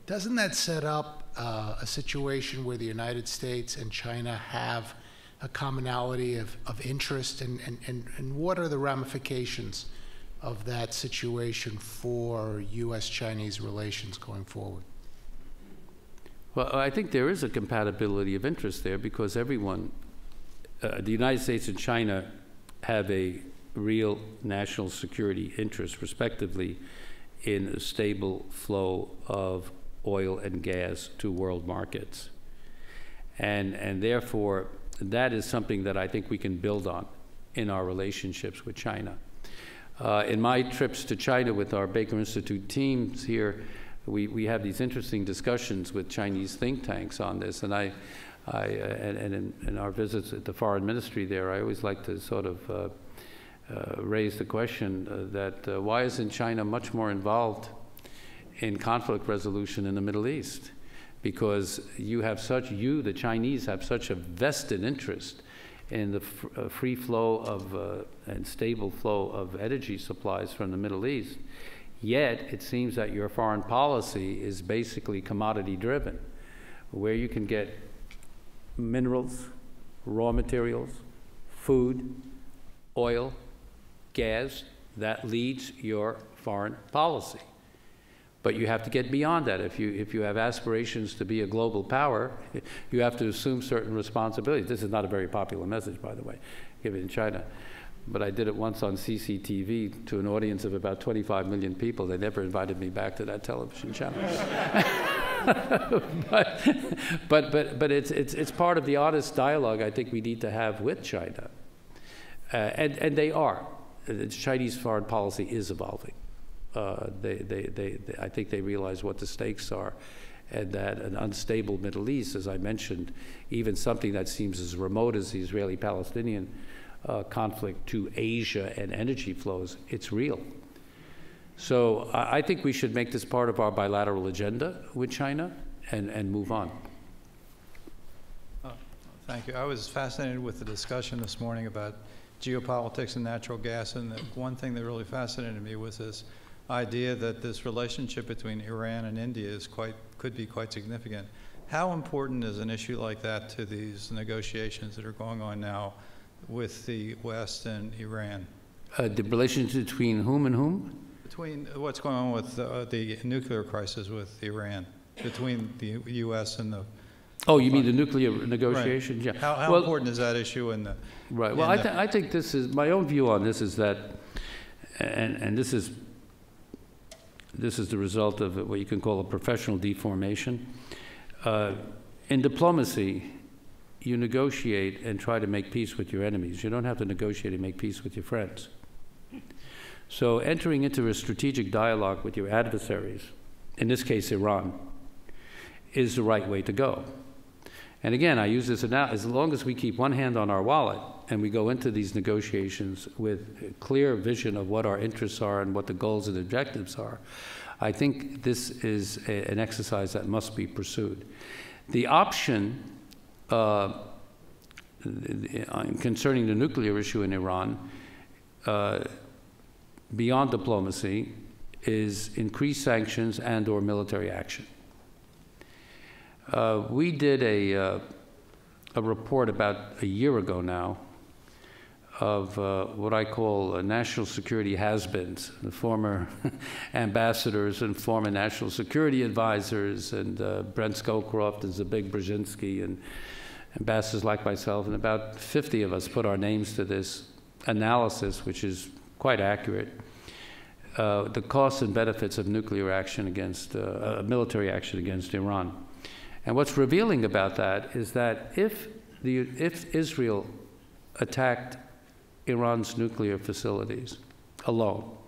doesn't that set up a situation where the United States and China have a commonality of interest, and what are the ramifications of that situation for U.S.-Chinese relations going forward? Well, I think there is a compatibility of interest there, because everyone, the United States and China, have a real national security interest, respectively, in a stable flow of oil and gas to world markets. And therefore, that is something that I think we can build on in our relationships with China. In my trips to China with our Baker Institute teams here, we have these interesting discussions with Chinese think tanks on this, and in our visits at the foreign ministry there, I always like to sort of raise the question that why isn't China much more involved in conflict resolution in the Middle East? Because the Chinese have such a vested interest in the free flow of and stable flow of energy supplies from the Middle East. Yet it seems that your foreign policy is basically commodity driven, where you can get minerals, raw materials, food, oil, gas. That leads your foreign policy. But you have to get beyond that. If you have aspirations to be a global power, you have to assume certain responsibilities. This is not a very popular message, by the way, given in China. But I did it once on CCTV to an audience of about 25 million people. They never invited me back to that television channel. but it's part of the honest dialogue I think we need to have with China. And they are. The Chinese foreign policy is evolving. I think they realize what the stakes are, and that an unstable Middle East, as I mentioned, even something that seems as remote as the Israeli-Palestinian conflict to Asia and energy flows, it's real. So I think we should make this part of our bilateral agenda with China and move on. Thank you. I was fascinated with the discussion this morning about geopolitics and natural gas, and the one thing that really fascinated me was this idea that this relationship between Iran and India could be quite significant. How important is an issue like that to these negotiations that are going on now with the West and Iran? The relationship between whom and whom? Between what's going on with the nuclear crisis with Iran, between the U.S. and the... Oh, you mean the nuclear negotiations? Right. Yeah. How important is that issue in the... Right. Well, I think this is, my own view on this is that, and this is the result of what you can call a professional deformation. In diplomacy, you negotiate and try to make peace with your enemies. You don't have to negotiate and make peace with your friends. So entering into a strategic dialogue with your adversaries, in this case Iran, is the right way to go. And again, I use this now, as long as we keep one hand on our wallet and we go into these negotiations with a clear vision of what our interests are and what the goals and objectives are, I think this is an exercise that must be pursued. The option concerning the nuclear issue in Iran, beyond diplomacy, is increased sanctions and/or military action. We did a report about a year ago now of what I call national security has-beens, the former ambassadors and former national security advisors, and Brent Scowcroft and Zbig Brzezinski, and ambassadors like myself, and about 50 of us put our names to this analysis, which is quite accurate. The costs and benefits of nuclear action against, military action against Iran. And what's revealing about that is that if Israel attacked Iran's nuclear facilities alone,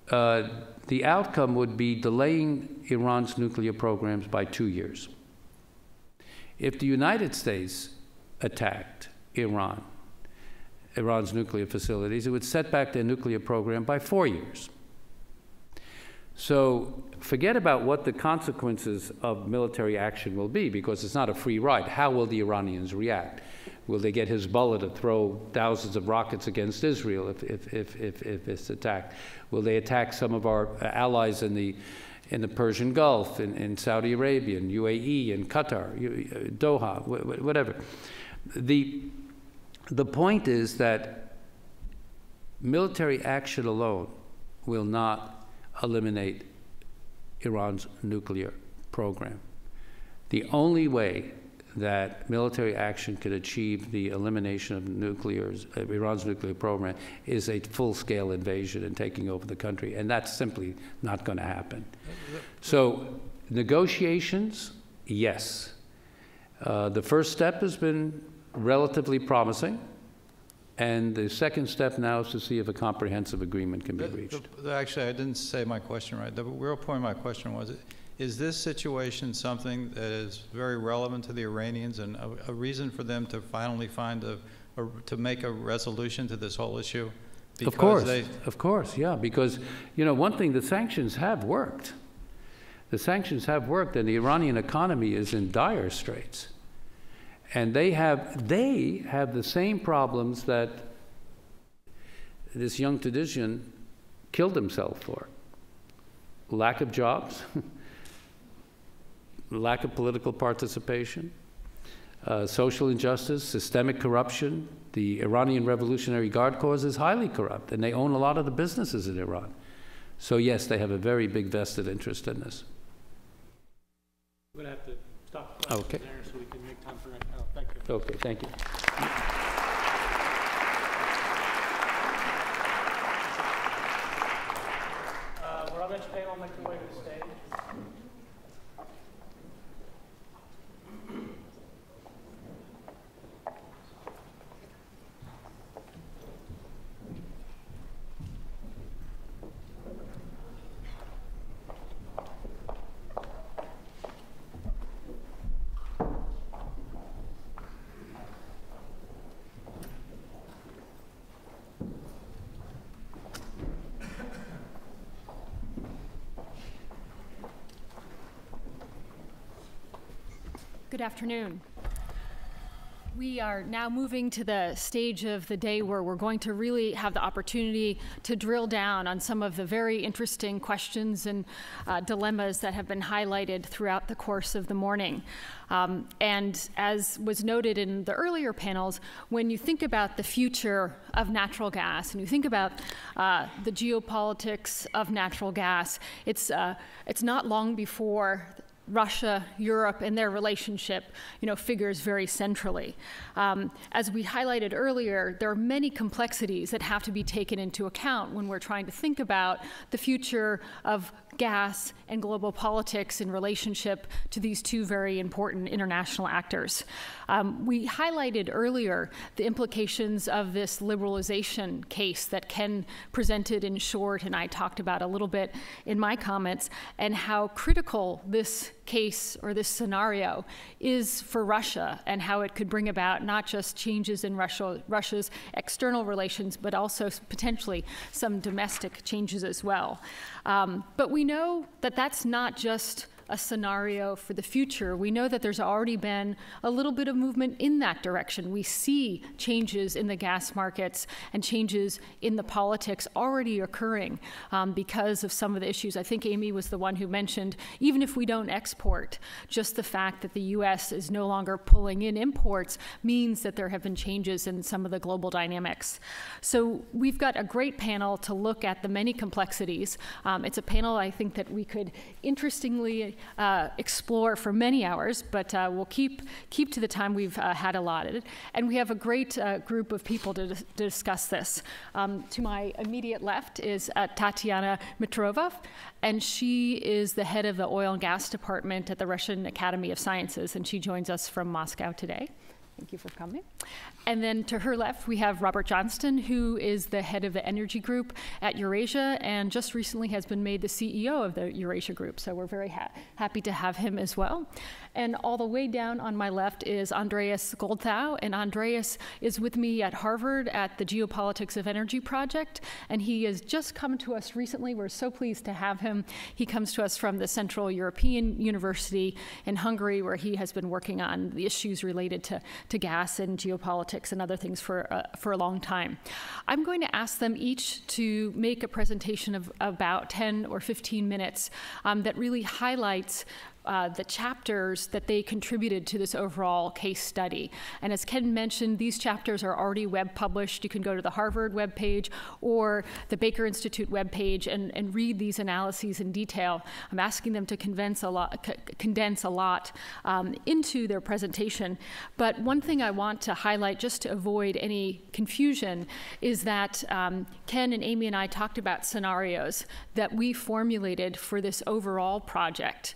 the outcome would be delaying Iran's nuclear programs by 2 years. If the United States attacked Iran's nuclear facilities, it would set back their nuclear program by 4 years. So forget about what the consequences of military action will be, because it's not a free ride. How will the Iranians react? Will they get Hezbollah to throw thousands of rockets against Israel if it's attacked? Will they attack some of our allies in the Persian Gulf, in Saudi Arabia, in UAE, in Qatar, Doha, whatever? The point is that military action alone will not eliminate Iran's nuclear program. The only way that military action could achieve the elimination of Iran's nuclear program is a full-scale invasion and taking over the country, and that's simply not going to happen. So negotiations, yes. The first step has been relatively promising, and the second step now is to see if a comprehensive agreement can be reached. Actually, I didn't say my question right. The real point of my question was, is this situation something that is very relevant to the Iranians and a reason for them to finally find to make a resolution to this whole issue? Because of course, yeah, because, you know, one thing, the sanctions have worked. The sanctions have worked, and the Iranian economy is in dire straits. And they have the same problems that this young Tunisian killed himself for. Lack of jobs, lack of political participation, social injustice, systemic corruption. The Iranian Revolutionary Guard Corps is highly corrupt, and they own a lot of the businesses in Iran. So yes, they have a very big vested interest in this. We're going to have to stop the questions there so we can make time for that. Oh, thank you. Okay, thank you. Will our next panel make their way to the stage? Good afternoon. We are now moving to the stage of the day where we're going to really have the opportunity to drill down on some of the very interesting questions and dilemmas that have been highlighted throughout the course of the morning. And as was noted in the earlier panels, when you think about the future of natural gas and you think about the geopolitics of natural gas, it's not long before Russia, Europe, and their relationship, figures very centrally. As we highlighted earlier, there are many complexities that have to be taken into account when we're trying to think about the future of gas and global politics in relationship to these two very important international actors. We highlighted earlier the implications of this liberalization case that Ken presented in short, and I talked about a little bit in my comments, and how critical this case or this scenario is for Russia and how it could bring about not just changes in Russia's external relations, but also potentially some domestic changes as well. But we know that that's not just a scenario for the future. We know that there's already been a little bit of movement in that direction. We see changes in the gas markets and changes in the politics already occurring because of some of the issues. I think Amy was the one who mentioned, even if we don't export, just the fact that the U.S. is no longer pulling in imports means that there have been changes in some of the global dynamics. So we've got a great panel to look at the many complexities. It's a panel I think that we could interestingly explore for many hours, but we'll keep to the time we've had allotted. And we have a great group of people to discuss this. To my immediate left is Tatiana Mitrova, and she is the head of the oil and gas department at the Russian Academy of Sciences, and she joins us from Moscow today. Thank you for coming. And then to her left, we have Robert Johnston, who is the head of the energy group at Eurasia and just recently has been made the CEO of the Eurasia group. So we're very happy to have him as well. And all the way down on my left is Andreas Goldthau. And Andreas is with me at Harvard at the Geopolitics of Energy Project. And he has just come to us recently. We're so pleased to have him. He comes to us from the Central European University in Hungary, where he has been working on the issues related to gas and geopolitics and other things for a long time. I'm going to ask them each to make a presentation of about 10 or 15 minutes that really highlights the chapters that they contributed to this overall case study. And as Ken mentioned, these chapters are already web published. You can go to the Harvard webpage or the Baker Institute webpage and read these analyses in detail. I'm asking them to condense a lot into their presentation. But one thing I want to highlight, just to avoid any confusion, is that Ken and Amy and I talked about scenarios that we formulated for this overall project.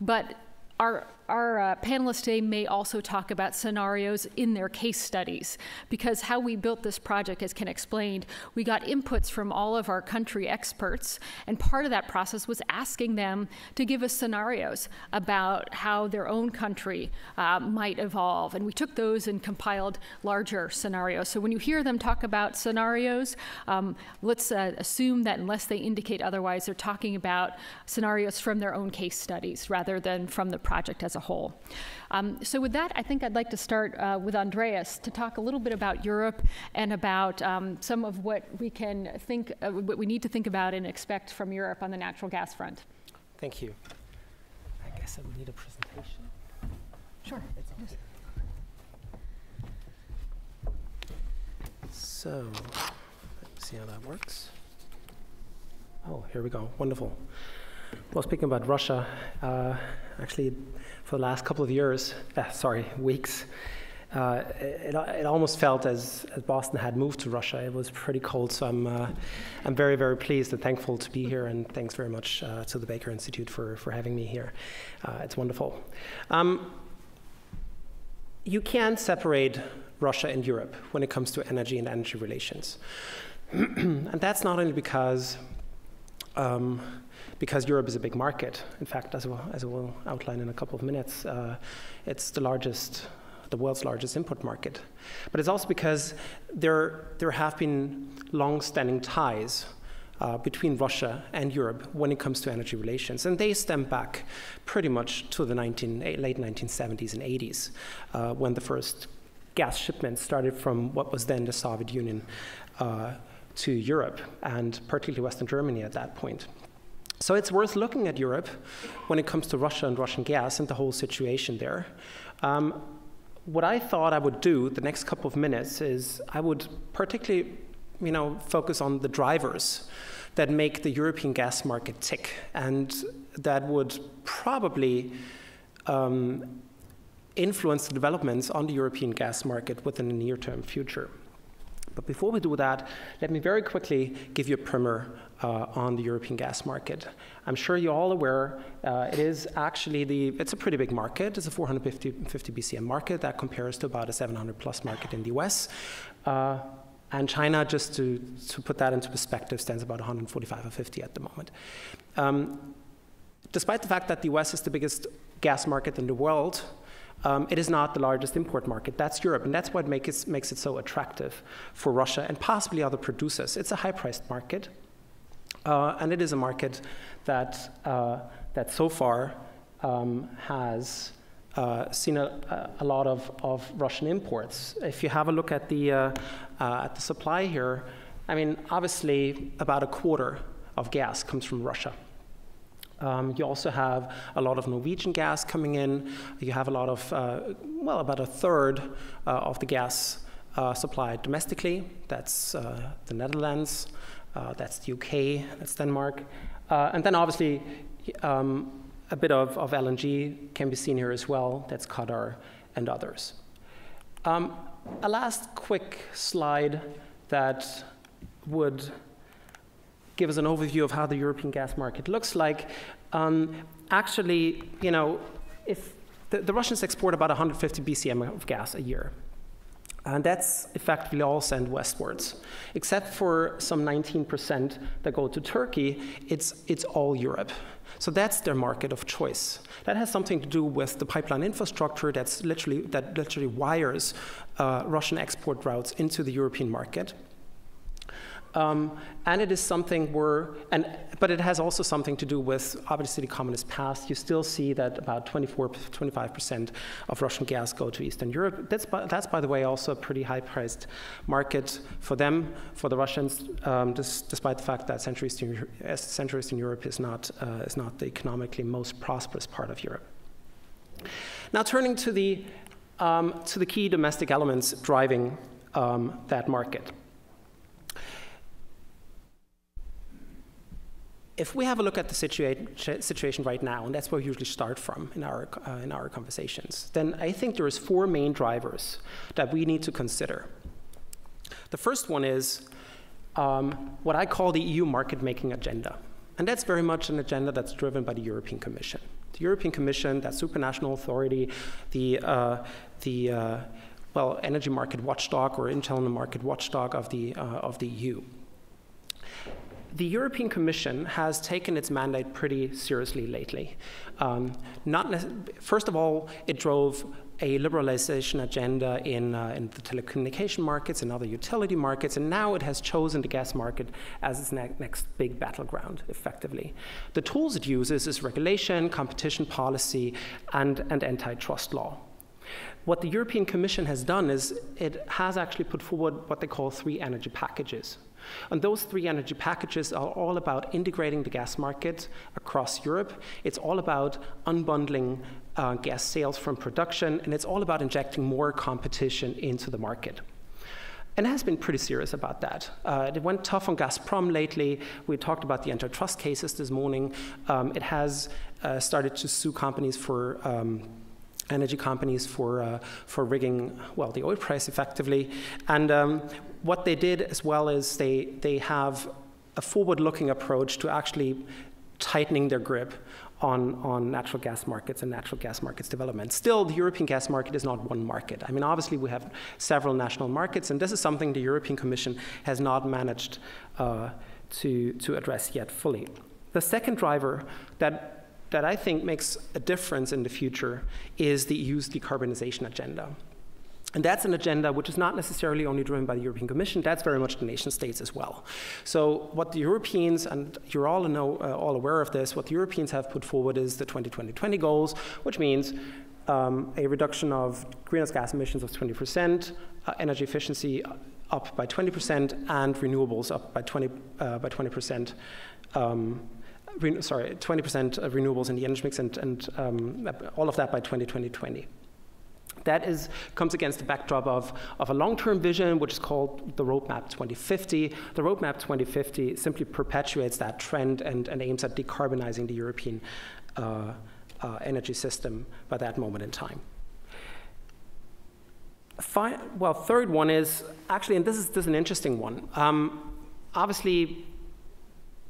But our panelists today may also talk about scenarios in their case studies, because how we built this project, as Ken explained, we got inputs from all of our country experts, and part of that process was asking them to give us scenarios about how their own country might evolve, and we took those and compiled larger scenarios. So when you hear them talk about scenarios, let's assume that unless they indicate otherwise, they're talking about scenarios from their own case studies rather than from the project as a whole. So with that, I think I'd like to start with Andreas to talk a little bit about Europe and about some of what we can think, what we need to think about and expect from Europe on the natural gas front. Thank you. I guess I would need a presentation. Sure. So, let's see how that works. Oh, here we go. Wonderful. Well, speaking about Russia, actually, for the last couple of weeks, it almost felt as Boston had moved to Russia. It was pretty cold, so I'm very, very pleased and thankful to be here, and thanks very much to the Baker Institute for having me here. It's wonderful. You can't separate Russia and Europe when it comes to energy and energy relations. And that's not only because Europe is a big market. In fact, as we'll outline in a couple of minutes, it's the world's largest input market. But it's also because there have been long-standing ties between Russia and Europe when it comes to energy relations. And they stem back pretty much to the late 1970s and 80s, when the first gas shipments started from what was then the Soviet Union to Europe, and particularly Western Germany at that point. So it's worth looking at Europe when it comes to Russia and Russian gas and the whole situation there. What I thought I would do the next couple of minutes is I would particularly focus on the drivers that make the European gas market tick, and that would probably influence the developments on the European gas market within the near-term future. But before we do that, let me very quickly give you a primer on the European gas market. I'm sure you're all aware it is actually it's a pretty big market. It's a 450 BCM market that compares to about a 700 plus market in the US. And China, just to put that into perspective, stands about 145 or 50 at the moment. Despite the fact that the US is the biggest gas market in the world, it is not the largest import market. That's Europe, and that's what makes it so attractive for Russia and possibly other producers. It's a high-priced market, and it is a market that so far has seen a lot of Russian imports. If you have a look at the supply here, I mean, obviously about a quarter of gas comes from Russia. You also have a lot of Norwegian gas coming in. You have a lot of, about a third of the gas supplied domestically. That's the Netherlands, that's the UK, that's Denmark. And then obviously a bit of LNG can be seen here as well. That's Qatar and others. A last quick slide that would give us an overview of how the European gas market looks like. Actually, if the Russians export about 150 BCM of gas a year, and that's effectively all sent westwards, except for some 19% that go to Turkey. It's all Europe. So that's their market of choice. That has something to do with the pipeline infrastructure that literally wires Russian export routes into the European market. And it is something but it has also something to do with, obviously, the communist past. You still see that about 25% of Russian gas go to Eastern Europe. That's, by the way, also a pretty high-priced market for them, for the Russians, despite the fact that Central Eastern Europe is not the economically most prosperous part of Europe. Now, turning to the key domestic elements driving that market. If we have a look at the situation right now, and that's where we usually start from in our conversations, then I think there is 4 main drivers that we need to consider. The first one is what I call the EU market-making agenda, and that's very much an agenda that's driven by the European Commission. The European Commission, that supranational authority, the energy market watchdog or internal market watchdog of the EU. The European Commission has taken its mandate pretty seriously lately. First of all, it drove a liberalization agenda in the telecommunication markets and other utility markets, and now it has chosen the gas market as its next big battleground, effectively. The tools it uses is regulation, competition policy, and antitrust law. What the European Commission has done is it has actually put forward what they call 3 energy packages. And those 3 energy packages are all about integrating the gas market across Europe. It's all about unbundling gas sales from production, and it's all about injecting more competition into the market. And it has been pretty serious about that. It went tough on Gazprom lately. We talked about the antitrust cases this morning. It has started to sue companies for energy companies for rigging, the oil price effectively. And what they did as well is they have a forward-looking approach to actually tightening their grip on natural gas markets and natural gas markets development. Still, the European gas market is not one market. I mean, obviously, we have several national markets, and this is something the European Commission has not managed to address yet fully. The second driver that I think makes a difference in the future is the EU's decarbonization agenda. And that's an agenda which is not necessarily only driven by the European Commission, that's very much the nation states as well. So what the Europeans, and you're all aware of this, what the Europeans have put forward is the 2020 goals, which means a reduction of greenhouse gas emissions of 20%, energy efficiency up by 20%, and renewables up by 20%. 20% of renewables in the energy mix, and all of that by 2020. That comes against the backdrop of a long-term vision, which is called the Roadmap 2050. The Roadmap 2050 simply perpetuates that trend and aims at decarbonizing the European energy system by that moment in time. Third one is actually, and this is an interesting one. Obviously,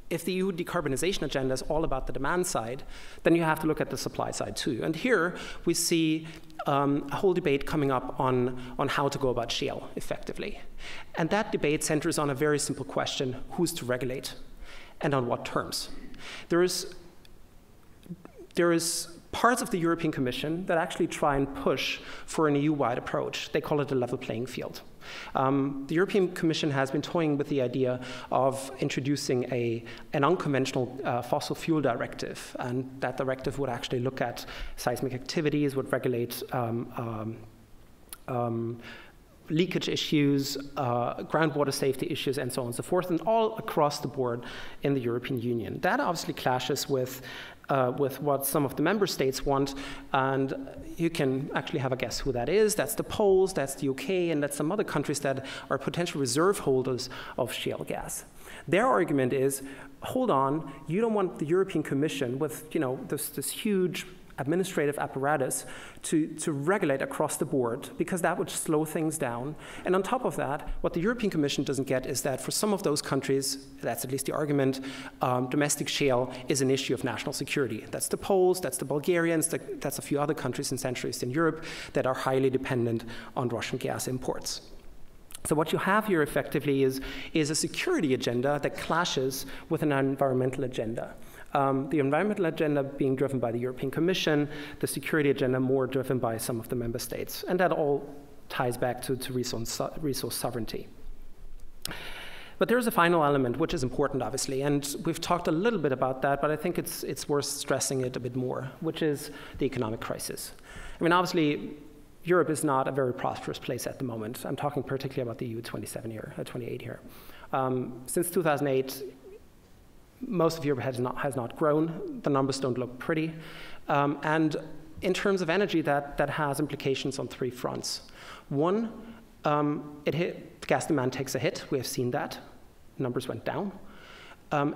if the EU decarbonization agenda is all about the demand side, then you have to look at the supply side too. And here we see a whole debate coming up on how to go about shale effectively. And that debate centers on a very simple question: who's to regulate and on what terms? There is parts of the European Commission that actually try and push for an EU-wide approach. They call it a level playing field. The European Commission has been toying with the idea of introducing an unconventional fossil fuel directive, and that directive would actually look at seismic activities, would regulate leakage issues, groundwater safety issues, and so on and so forth, and all across the board in the European Union. That obviously clashes with what some of the member states want, and you can actually have a guess who that is. That's the Poles, that's the UK, and that's some other countries that are potential reserve holders of shale gas. Their argument is, hold on, you don't want the European Commission with this huge administrative apparatus to regulate across the board, because that would slow things down. And on top of that, what the European Commission doesn't get is that for some of those countries, that's at least the argument, domestic shale is an issue of national security. That's the Poles, that's the Bulgarians, that's a few other countries in Central Eastern Europe that are highly dependent on Russian gas imports. So what you have here effectively is a security agenda that clashes with an environmental agenda. The environmental agenda being driven by the European Commission, the security agenda more driven by some of the member states. And that all ties back to resource sovereignty. But there's a final element, which is important, obviously, and we've talked a little bit about that, but I think it's worth stressing it a bit more, which is the economic crisis. I mean, obviously, Europe is not a very prosperous place at the moment. I'm talking particularly about the EU 28 here. Since 2008, most of Europe has not grown. The numbers don't look pretty. And in terms of energy, that has implications on three fronts. One, gas demand takes a hit. We have seen that. Numbers went down.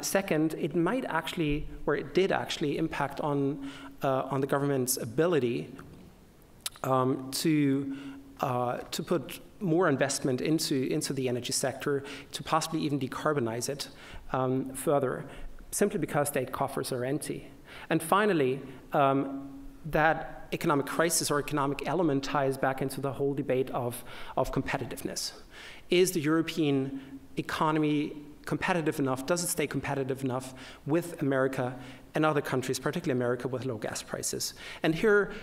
Second, it might actually, or it did actually, impact on the government's ability to put more investment into the energy sector, to possibly even decarbonize it further, simply because state coffers are empty. And finally, that economic crisis or economic element ties back into the whole debate of competitiveness. Is the European economy competitive enough? Does it stay competitive enough with America and other countries, particularly America with low gas prices? And here,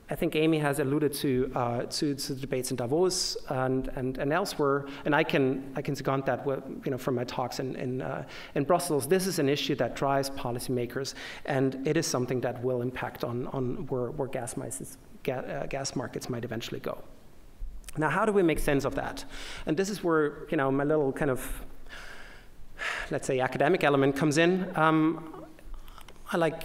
I think Amy has alluded to the debates in Davos and elsewhere, and I can second that from my talks in Brussels. This is an issue that drives policymakers, and it is something that will impact on where gas markets might eventually go. Now, how do we make sense of that? And this is where my little kind of, let's say, academic element comes in. I like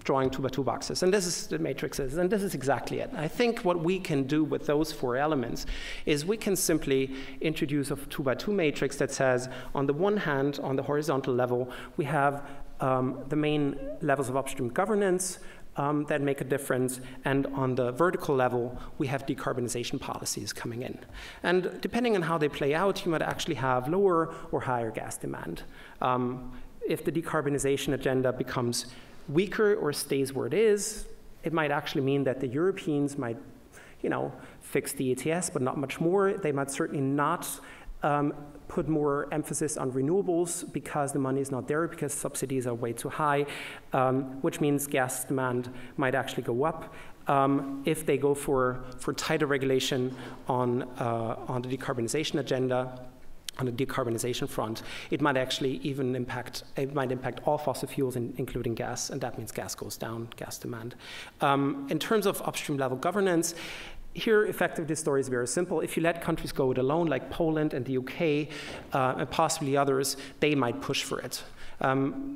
drawing 2x2 boxes, and this is the matrices, and this is exactly it. I think what we can do with those four elements is we can simply introduce a 2x2 matrix that says, on the one hand, on the horizontal level, we have the main levels of upstream governance that make a difference, and on the vertical level, we have decarbonization policies coming in. And depending on how they play out, you might actually have lower or higher gas demand. If the decarbonization agenda becomes weaker or stays where it is, it might actually mean that the Europeans might, fix the ETS, but not much more. They might certainly not put more emphasis on renewables because the money is not there, because subsidies are way too high, which means gas demand might actually go up. if they go for tighter regulation on the decarbonization agenda, on the decarbonization front, it might actually even impact all fossil fuels, including gas, and that means gas goes down, gas demand. In terms of upstream level governance, here, effectively, the story is very simple. If you let countries go it alone, like Poland and the UK, and possibly others, they might push for it.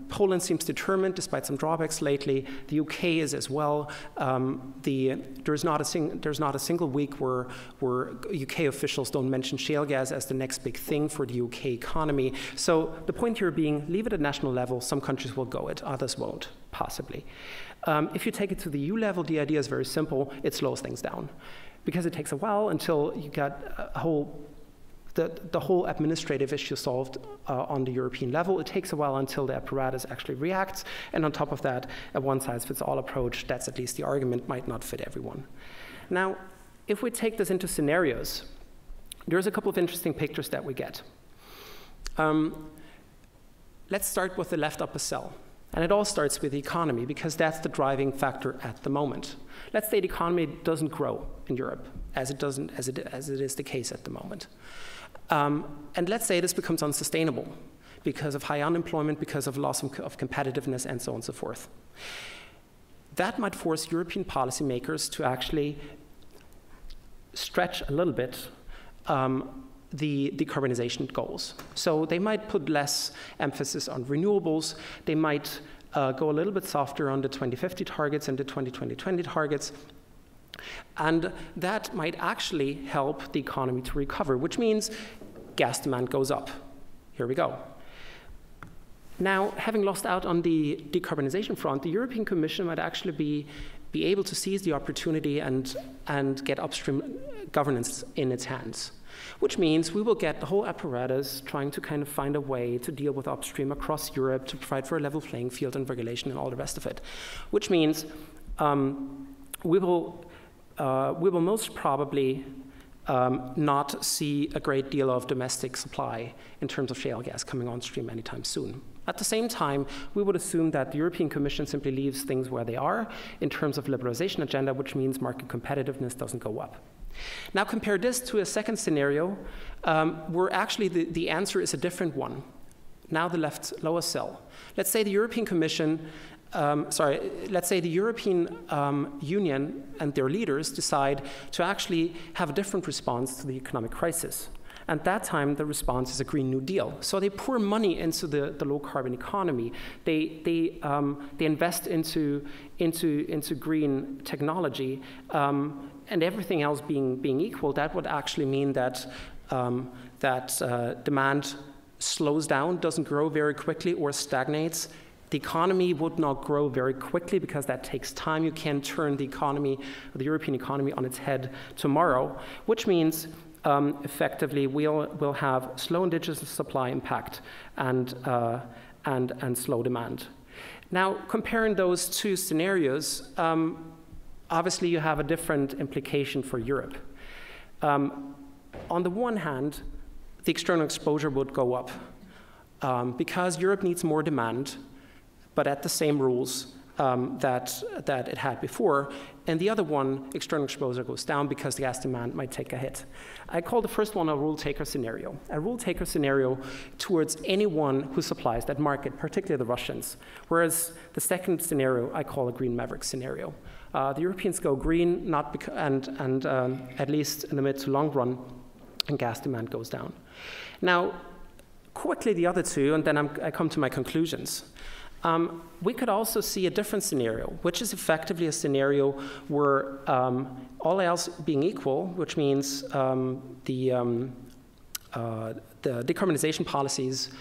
Poland seems determined, despite some drawbacks lately. The UK is as well. There's not a single week where UK officials don't mention shale gas as the next big thing for the UK economy. So the point here being, leave it at national level. Some countries will go it, others won't, possibly. If you take it to the EU level, the idea is very simple. It slows things down, because it takes a while until you get the whole administrative issue solved on the European level. It takes a while until the apparatus actually reacts, and on top of that, a one-size-fits-all approach, that's at least the argument, might not fit everyone. Now, if we take this into scenarios, there's a couple of interesting pictures that we get. Let's start with the left upper cell. And it all starts with the economy, because that's the driving factor at the moment. Let's say the economy doesn't grow in Europe, as it is the case at the moment. And let's say this becomes unsustainable because of high unemployment, because of loss of competitiveness, and so on and so forth. That might force European policymakers to actually stretch a little bit the decarbonization goals. So they might put less emphasis on renewables. They might go a little bit softer on the 2050 targets and the 2020 targets. And that might actually help the economy to recover, which means gas demand goes up. Here we go. Now, having lost out on the decarbonization front, the European Commission might actually be able to seize the opportunity and get upstream governance in its hands, which means we will get the whole apparatus trying to kind of find a way to deal with upstream across Europe to provide for a level playing field and regulation and all the rest of it, which means we will most probably not see a great deal of domestic supply in terms of shale gas coming on stream anytime soon. At the same time, we would assume that the European Commission simply leaves things where they are in terms of liberalization agenda, which means market competitiveness doesn't go up. Now compare this to a second scenario where actually the answer is a different one. Now the left lower cell. Let's say the European Commission, let's say the European Union and their leaders decide to actually have a different response to the economic crisis. At that time, the response is a Green New Deal. So they pour money into the low-carbon economy. They invest into green technology, and everything else being equal, that would actually mean that demand slows down, doesn't grow very quickly, or stagnates. The economy would not grow very quickly because that takes time. You can't turn the economy, the European economy, on its head tomorrow, which means effectively we'll have slow indigenous supply impact and slow demand. Now, comparing those two scenarios, obviously you have a different implication for Europe. On the one hand, the external exposure would go up because Europe needs more demand, but at the same rules that it had before. And the other one, external exposure, goes down because the gas demand might take a hit. I call the first one a rule taker scenario. A rule taker scenario towards anyone who supplies that market, particularly the Russians. Whereas the second scenario I call a green maverick scenario. The Europeans go green, at least in the mid to long run, and gas demand goes down. Now, quickly the other two, and then I come to my conclusions. We could also see a different scenario, which is effectively a scenario where all else being equal, which means the decarbonization policies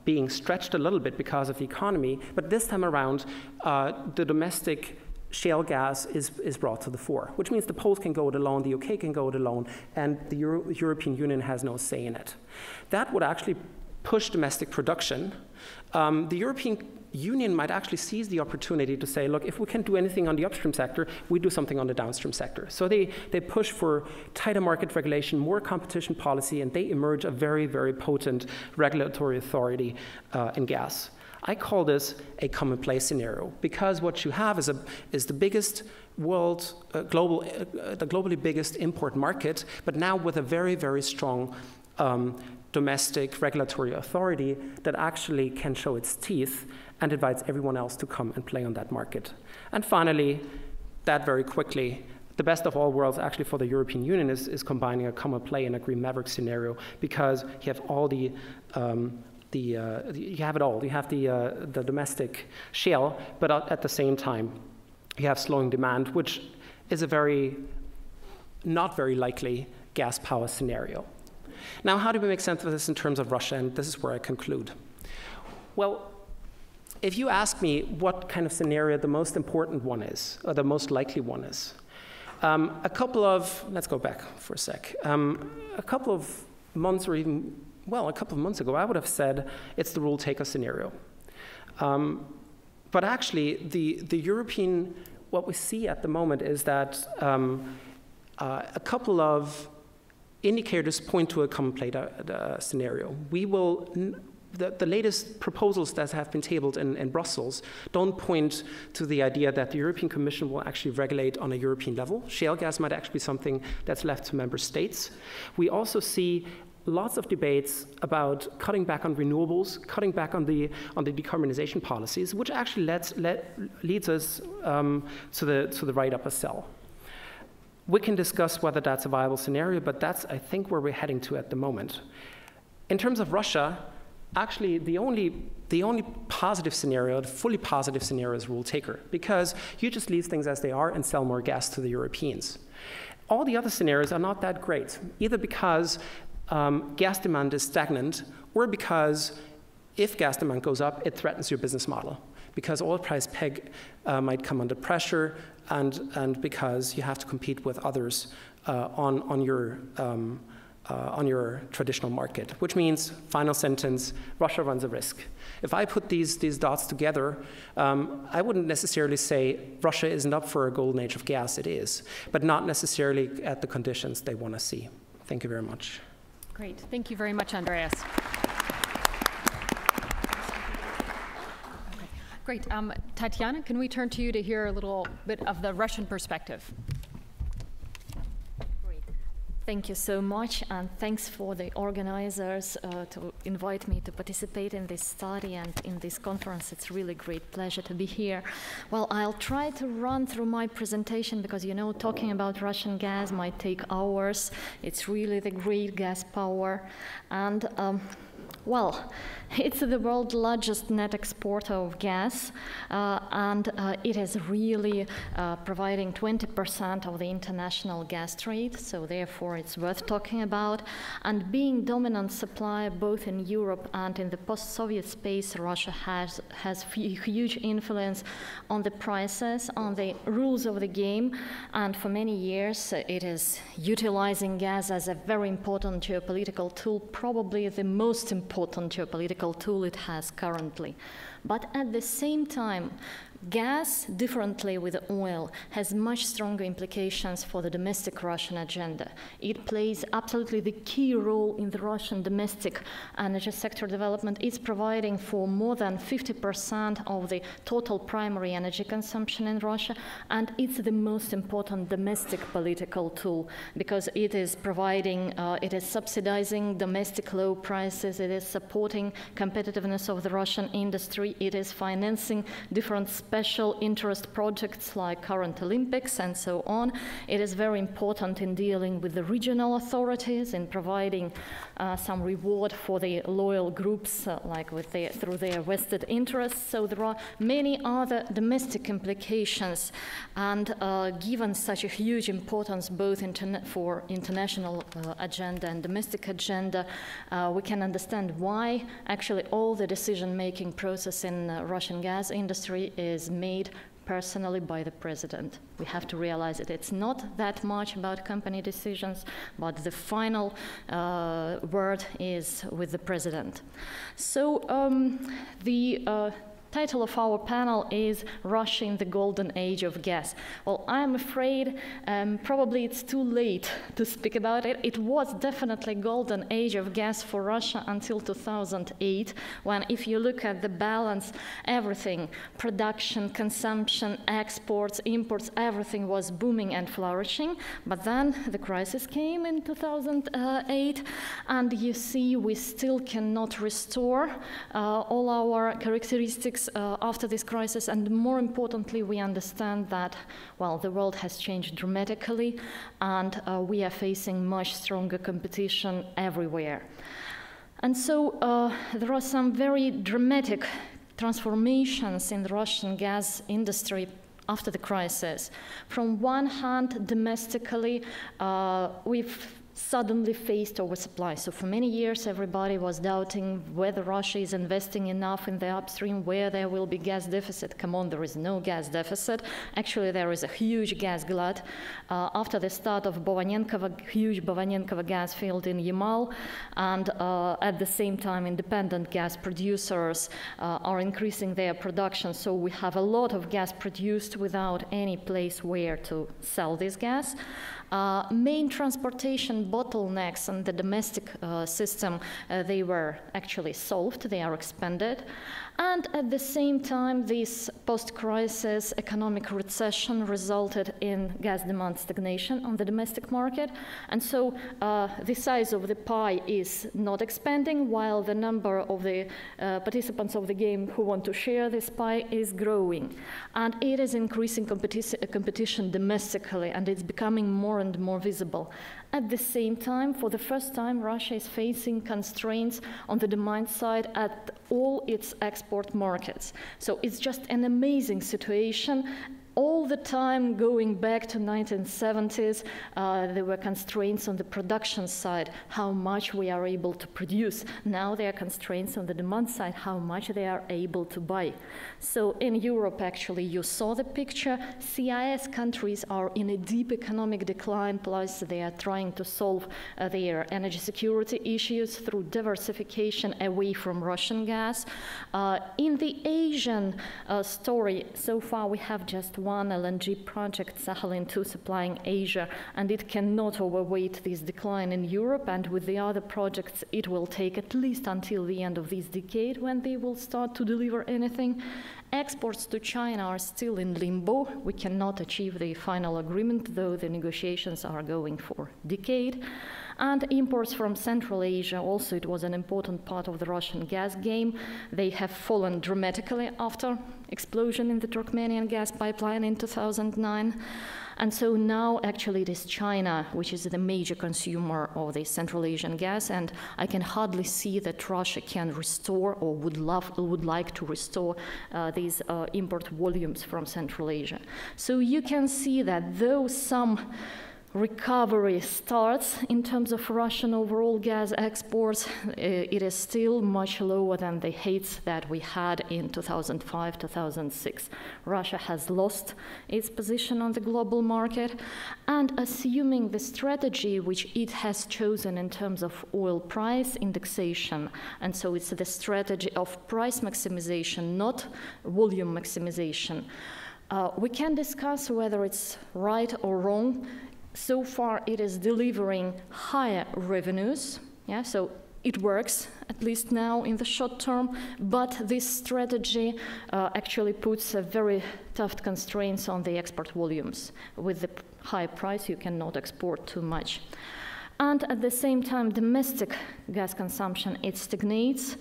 being stretched a little bit because of the economy, but this time around, the domestic shale gas is brought to the fore, which means the Poles can go it alone, the UK can go it alone, and the European Union has no say in it. That would actually push domestic production. The European Union might actually seize the opportunity to say, look, if we can't do anything on the upstream sector, we do something on the downstream sector. So they push for tighter market regulation, more competition policy, and they emerge a very, very potent regulatory authority in gas. I call this a commonplace scenario, because what you have is the biggest the globally biggest import market, but now with a very, very strong domestic regulatory authority that actually can show its teeth and invites everyone else to come and play on that market. And finally, that very quickly, the best of all worlds actually for the European Union is combining a common play and a green maverick scenario, because you have all you have it all. You have the domestic shale, but at the same time, you have slowing demand, which is a not very likely gas power scenario. Now, how do we make sense of this in terms of Russia? And this is where I conclude. Well, if you ask me what kind of scenario the most important one is, or the most likely one is, let's go back for a sec. A couple of months or even, well, a couple of months ago, I would have said it's the rule taker scenario. But actually, the European, what we see at the moment is that a couple of indicators point to a common play scenario. The latest proposals that have been tabled in Brussels don't point to the idea that the European Commission will actually regulate on a European level. Shale gas might actually be something that's left to member states. We also see lots of debates about cutting back on renewables, cutting back on the decarbonization policies, which actually leads us to the right upper cell. We can discuss whether that's a viable scenario, but that's, I think, where we're heading to at the moment. In terms of Russia, actually, the only positive scenario, the fully positive scenario, is rule taker, because you just leave things as they are and sell more gas to the Europeans. All the other scenarios are not that great, either because gas demand is stagnant, or because if gas demand goes up, it threatens your business model, because oil price peg might come under pressure, and because you have to compete with others on your traditional market, which means, final sentence, Russia runs a risk. If I put these dots together, I wouldn't necessarily say Russia isn't up for a golden age of gas. It is, but not necessarily at the conditions they want to see. Thank you very much. Great. Thank you very much, Andreas. Okay. Great. Tatiana, can we turn to you to hear a little bit of the Russian perspective? Thank you so much, and thanks for the organizers to invite me to participate in this study and in this conference. It's really a great pleasure to be here. Well, I'll try to run through my presentation because, you know, talking about Russian gas might take hours. It's really the great gas power. And well, it's the world's largest net exporter of gas, and it is really providing 20% of the international gas trade, so therefore it's worth talking about. And being dominant supplier both in Europe and in the post-Soviet space, Russia has huge influence on the prices, on the rules of the game, and for many years it is utilizing gas as a very important geopolitical tool, probably the most important geopolitical tool it has currently. But at the same time, gas, differently with oil, has much stronger implications for the domestic Russian agenda. It plays absolutely the key role in the Russian domestic energy sector development. It's providing for more than 50% of the total primary energy consumption in Russia, and it's the most important domestic political tool because it is providing, it is subsidizing domestic low prices, it is supporting competitiveness of the Russian industry, it is financing different special interest projects like current Olympics and so on. It is very important in dealing with the regional authorities, in providing some reward for the loyal groups like with through their vested interests. So there are many other domestic implications, and given such a huge importance both for international agenda and domestic agenda, we can understand why actually all the decision-making process in the Russian gas industry is made personally by the president. We have to realize that it's not that much about company decisions, but the final word is with the president. So title of our panel is Russia in the Golden Age of Gas. Well, I'm afraid probably it's too late to speak about it. It was definitely golden age of gas for Russia until 2008, when if you look at the balance, everything, production, consumption, exports, imports, everything was booming and flourishing. But then the crisis came in 2008, and you see we still cannot restore all our characteristics after this crisis, and more importantly, we understand that, well, the world has changed dramatically, and we are facing much stronger competition everywhere. And so there are some very dramatic transformations in the Russian gas industry after the crisis. From one hand, domestically, we've suddenly faced oversupply. So for many years, everybody was doubting whether Russia is investing enough in the upstream, where there will be gas deficit. Come on, there is no gas deficit. Actually, there is a huge gas glut. After the start of huge Bovanenkovo gas field in Yamal, and at the same time, independent gas producers are increasing their production. So we have a lot of gas produced without any place where to sell this gas. Main transportation bottlenecks in the domestic system, they were actually solved, they are expanded. And at the same time, this post-crisis economic recession resulted in gas demand stagnation on the domestic market. And so the size of the pie is not expanding, while the number of the participants of the game who want to share this pie is growing. And it is increasing competition domestically, and it's becoming more and more visible. At the same time, for the first time, Russia is facing constraints on the demand side at all its export markets. So it's just an amazing situation. All the time going back to 1970s, there were constraints on the production side, how much we are able to produce. Now there are constraints on the demand side, how much they are able to buy. So in Europe, actually, you saw the picture. CIS countries are in a deep economic decline, plus they are trying to solve their energy security issues through diversification away from Russian gas. In the Asian story, so far we have just one LNG project, Sakhalin-2, supplying Asia, and it cannot overweight this decline in Europe, and with the other projects it will take at least until the end of this decade when they will start to deliver anything. Exports to China are still in limbo. We cannot achieve the final agreement, though the negotiations are going for a decade. And imports from Central Asia, also it was an important part of the Russian gas game. They have fallen dramatically after explosion in the Turkmenian gas pipeline in 2009. And so now actually it is China which is the major consumer of the Central Asian gas, and I can hardly see that Russia can restore or would like to restore these import volumes from Central Asia. So you can see that though some recovery starts in terms of Russian overall gas exports, it is still much lower than the heights that we had in 2005, 2006. Russia has lost its position on the global market, and assuming the strategy which it has chosen in terms of oil price indexation, and so it's the strategy of price maximization, not volume maximization. We can discuss whether it's right or wrong. So far, it is delivering higher revenues, so it works, at least now in the short term, but this strategy actually puts a very tough constraints on the export volumes. With the high price, you cannot export too much. And at the same time, domestic gas consumption, it stagnates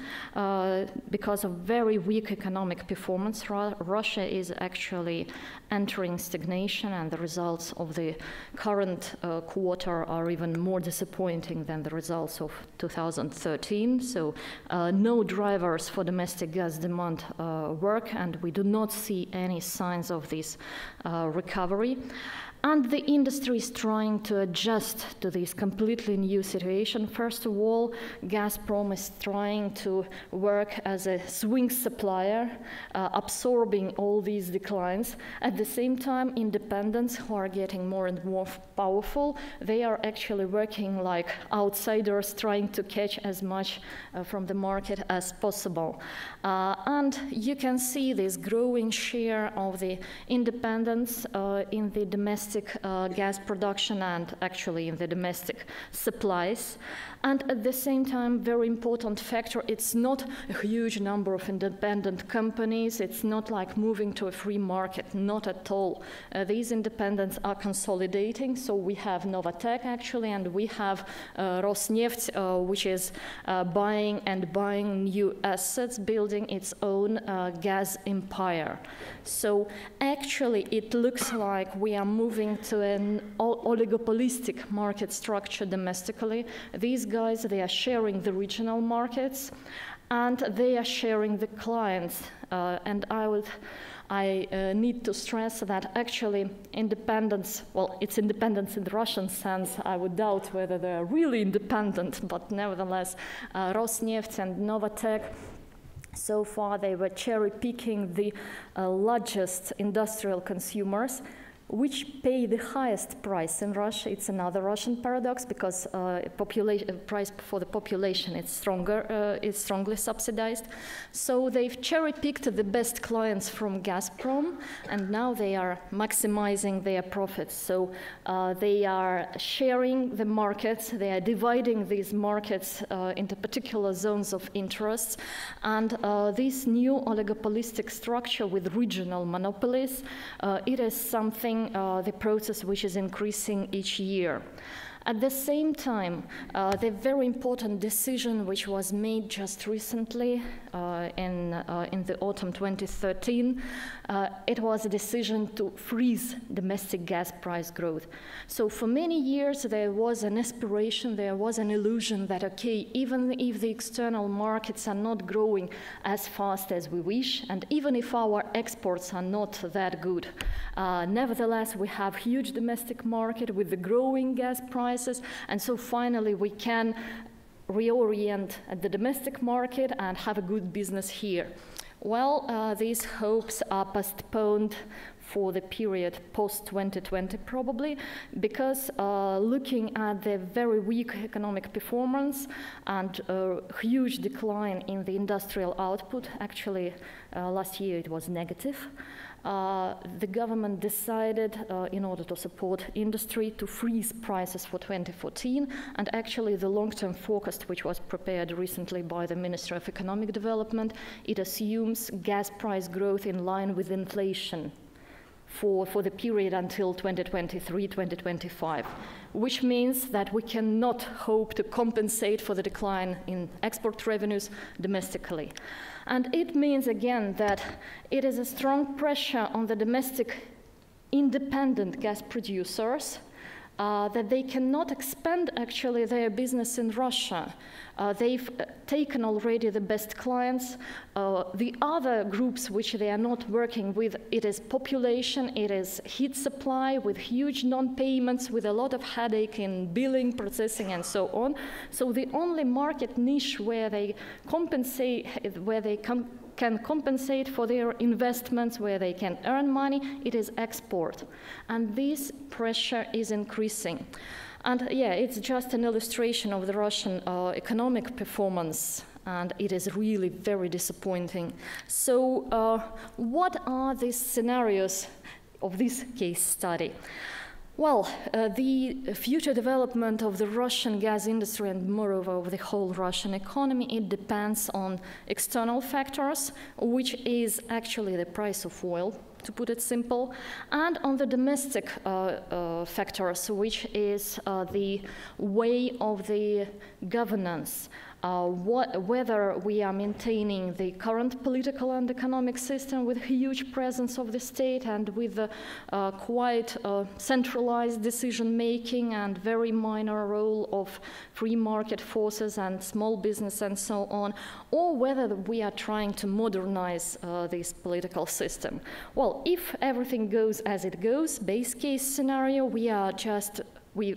because of very weak economic performance. Russia is actually entering stagnation, and the results of the current quarter are even more disappointing than the results of 2013. So no drivers for domestic gas demand work, and we do not see any signs of this recovery. And the industry is trying to adjust to this completely new situation. First of all, Gazprom is trying to work as a swing supplier, absorbing all these declines. At the same time, independents who are getting more and more powerful, they are actually working like outsiders, trying to catch as much from the market as possible. And you can see this growing share of the independents in the domestic gas production and actually in the domestic supplies. And at the same time, very important factor, it's not a huge number of independent companies. It's not like moving to a free market, not at all. These independents are consolidating. So we have Novatek actually, and we have Rosneft, which is buying new assets, building its own gas empire. So actually, it looks like we are moving to an oligopolistic market structure domestically. These guys, they are sharing the regional markets, and they are sharing the clients. And I need to stress that actually independence, well, it's independence in the Russian sense. I would doubt whether they're really independent, but nevertheless, Rosneft and Novatek, so far they were cherry-picking the largest industrial consumers, which pay the highest price in Russia. It's another Russian paradox because price for the population is strongly subsidized. So they've cherry-picked the best clients from Gazprom, and now they are maximizing their profits. So they are sharing the markets, they are dividing these markets into particular zones of interest, and this new oligopolistic structure with regional monopolies, it is something the process which is increasing each year. At the same time, the very important decision which was made just recently in the autumn 2013, it was a decision to freeze domestic gas price growth. So for many years there was an aspiration, there was an illusion that, okay, even if the external markets are not growing as fast as we wish, and even if our exports are not that good, nevertheless we have huge domestic market with the growing gas prices, and so finally we can reorient at the domestic market and have a good business here. Well, these hopes are postponed for the period post-2020 probably, because looking at the very weak economic performance and huge decline in the industrial output, actually last year it was negative, the government decided, in order to support industry, to freeze prices for 2014, and actually the long-term forecast, which was prepared recently by the Ministry of Economic Development, it assumes gas price growth in line with inflation for the period until 2023-2025, which means that we cannot hope to compensate for the decline in export revenues domestically. And it means, again, that it is a strong pressure on the domestic independent gas producers that they cannot expand actually their business in Russia. They've taken already the best clients. The other groups which they are not working with, it is population, it is heat supply with huge non-payments, with a lot of headache in billing, processing, and so on. So the only market niche where they compensate, where they can compensate for their investments, where they can earn money, it is export. And this pressure is increasing. And yeah, it's just an illustration of the Russian economic performance, and it is really very disappointing. So what are the scenarios of this case study? Well, the future development of the Russian gas industry and moreover of the whole Russian economy, it depends on external factors, which is actually the price of oil, to put it simple, and on the domestic factors, which is the way of the governance. whether we are maintaining the current political and economic system with huge presence of the state and with quite centralized decision-making and very minor role of free market forces and small business and so on, or whether we are trying to modernize this political system. Well, if everything goes as it goes, base case scenario, we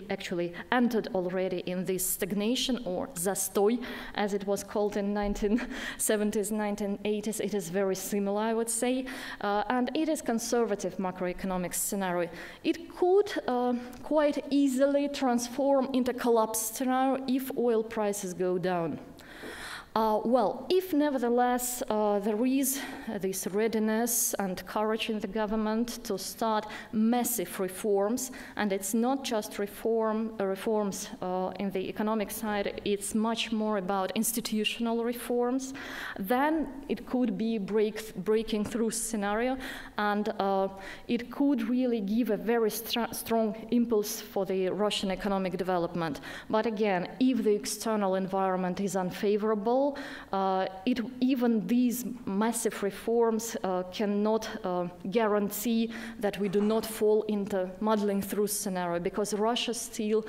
actually entered already in this stagnation, or zastoy, as it was called in 1970s, 1980s. It is very similar, I would say, and it is conservative macroeconomic scenario. It could quite easily transform into collapse scenario if oil prices go down. Well, if nevertheless there is this readiness and courage in the government to start massive reforms, and it's not just reforms in the economic side, it's much more about institutional reforms, then it could be breaking through scenario, and it could really give a very strong impulse for the Russian economic development. But again, if the external environment is unfavorable, even these massive reforms cannot guarantee that we do not fall into muddling through scenario, because Russia still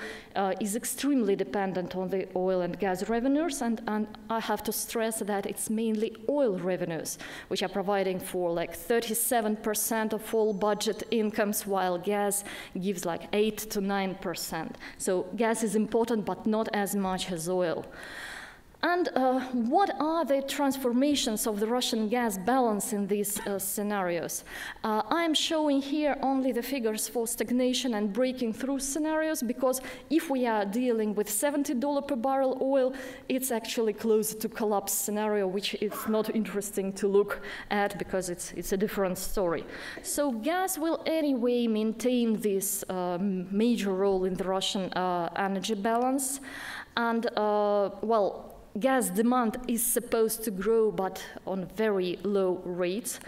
is extremely dependent on the oil and gas revenues, and I have to stress that it's mainly oil revenues, which are providing for like 37% of all budget incomes, while gas gives like 8 to 9%. So gas is important, but not as much as oil. And what are the transformations of the Russian gas balance in these scenarios? I'm showing here only the figures for stagnation and breaking through scenarios, because if we are dealing with $70 per barrel oil, it's actually closer to collapse scenario, which is not interesting to look at because it's a different story. So gas will anyway maintain this major role in the Russian energy balance. And well, gas demand is supposed to grow, but on very low rates.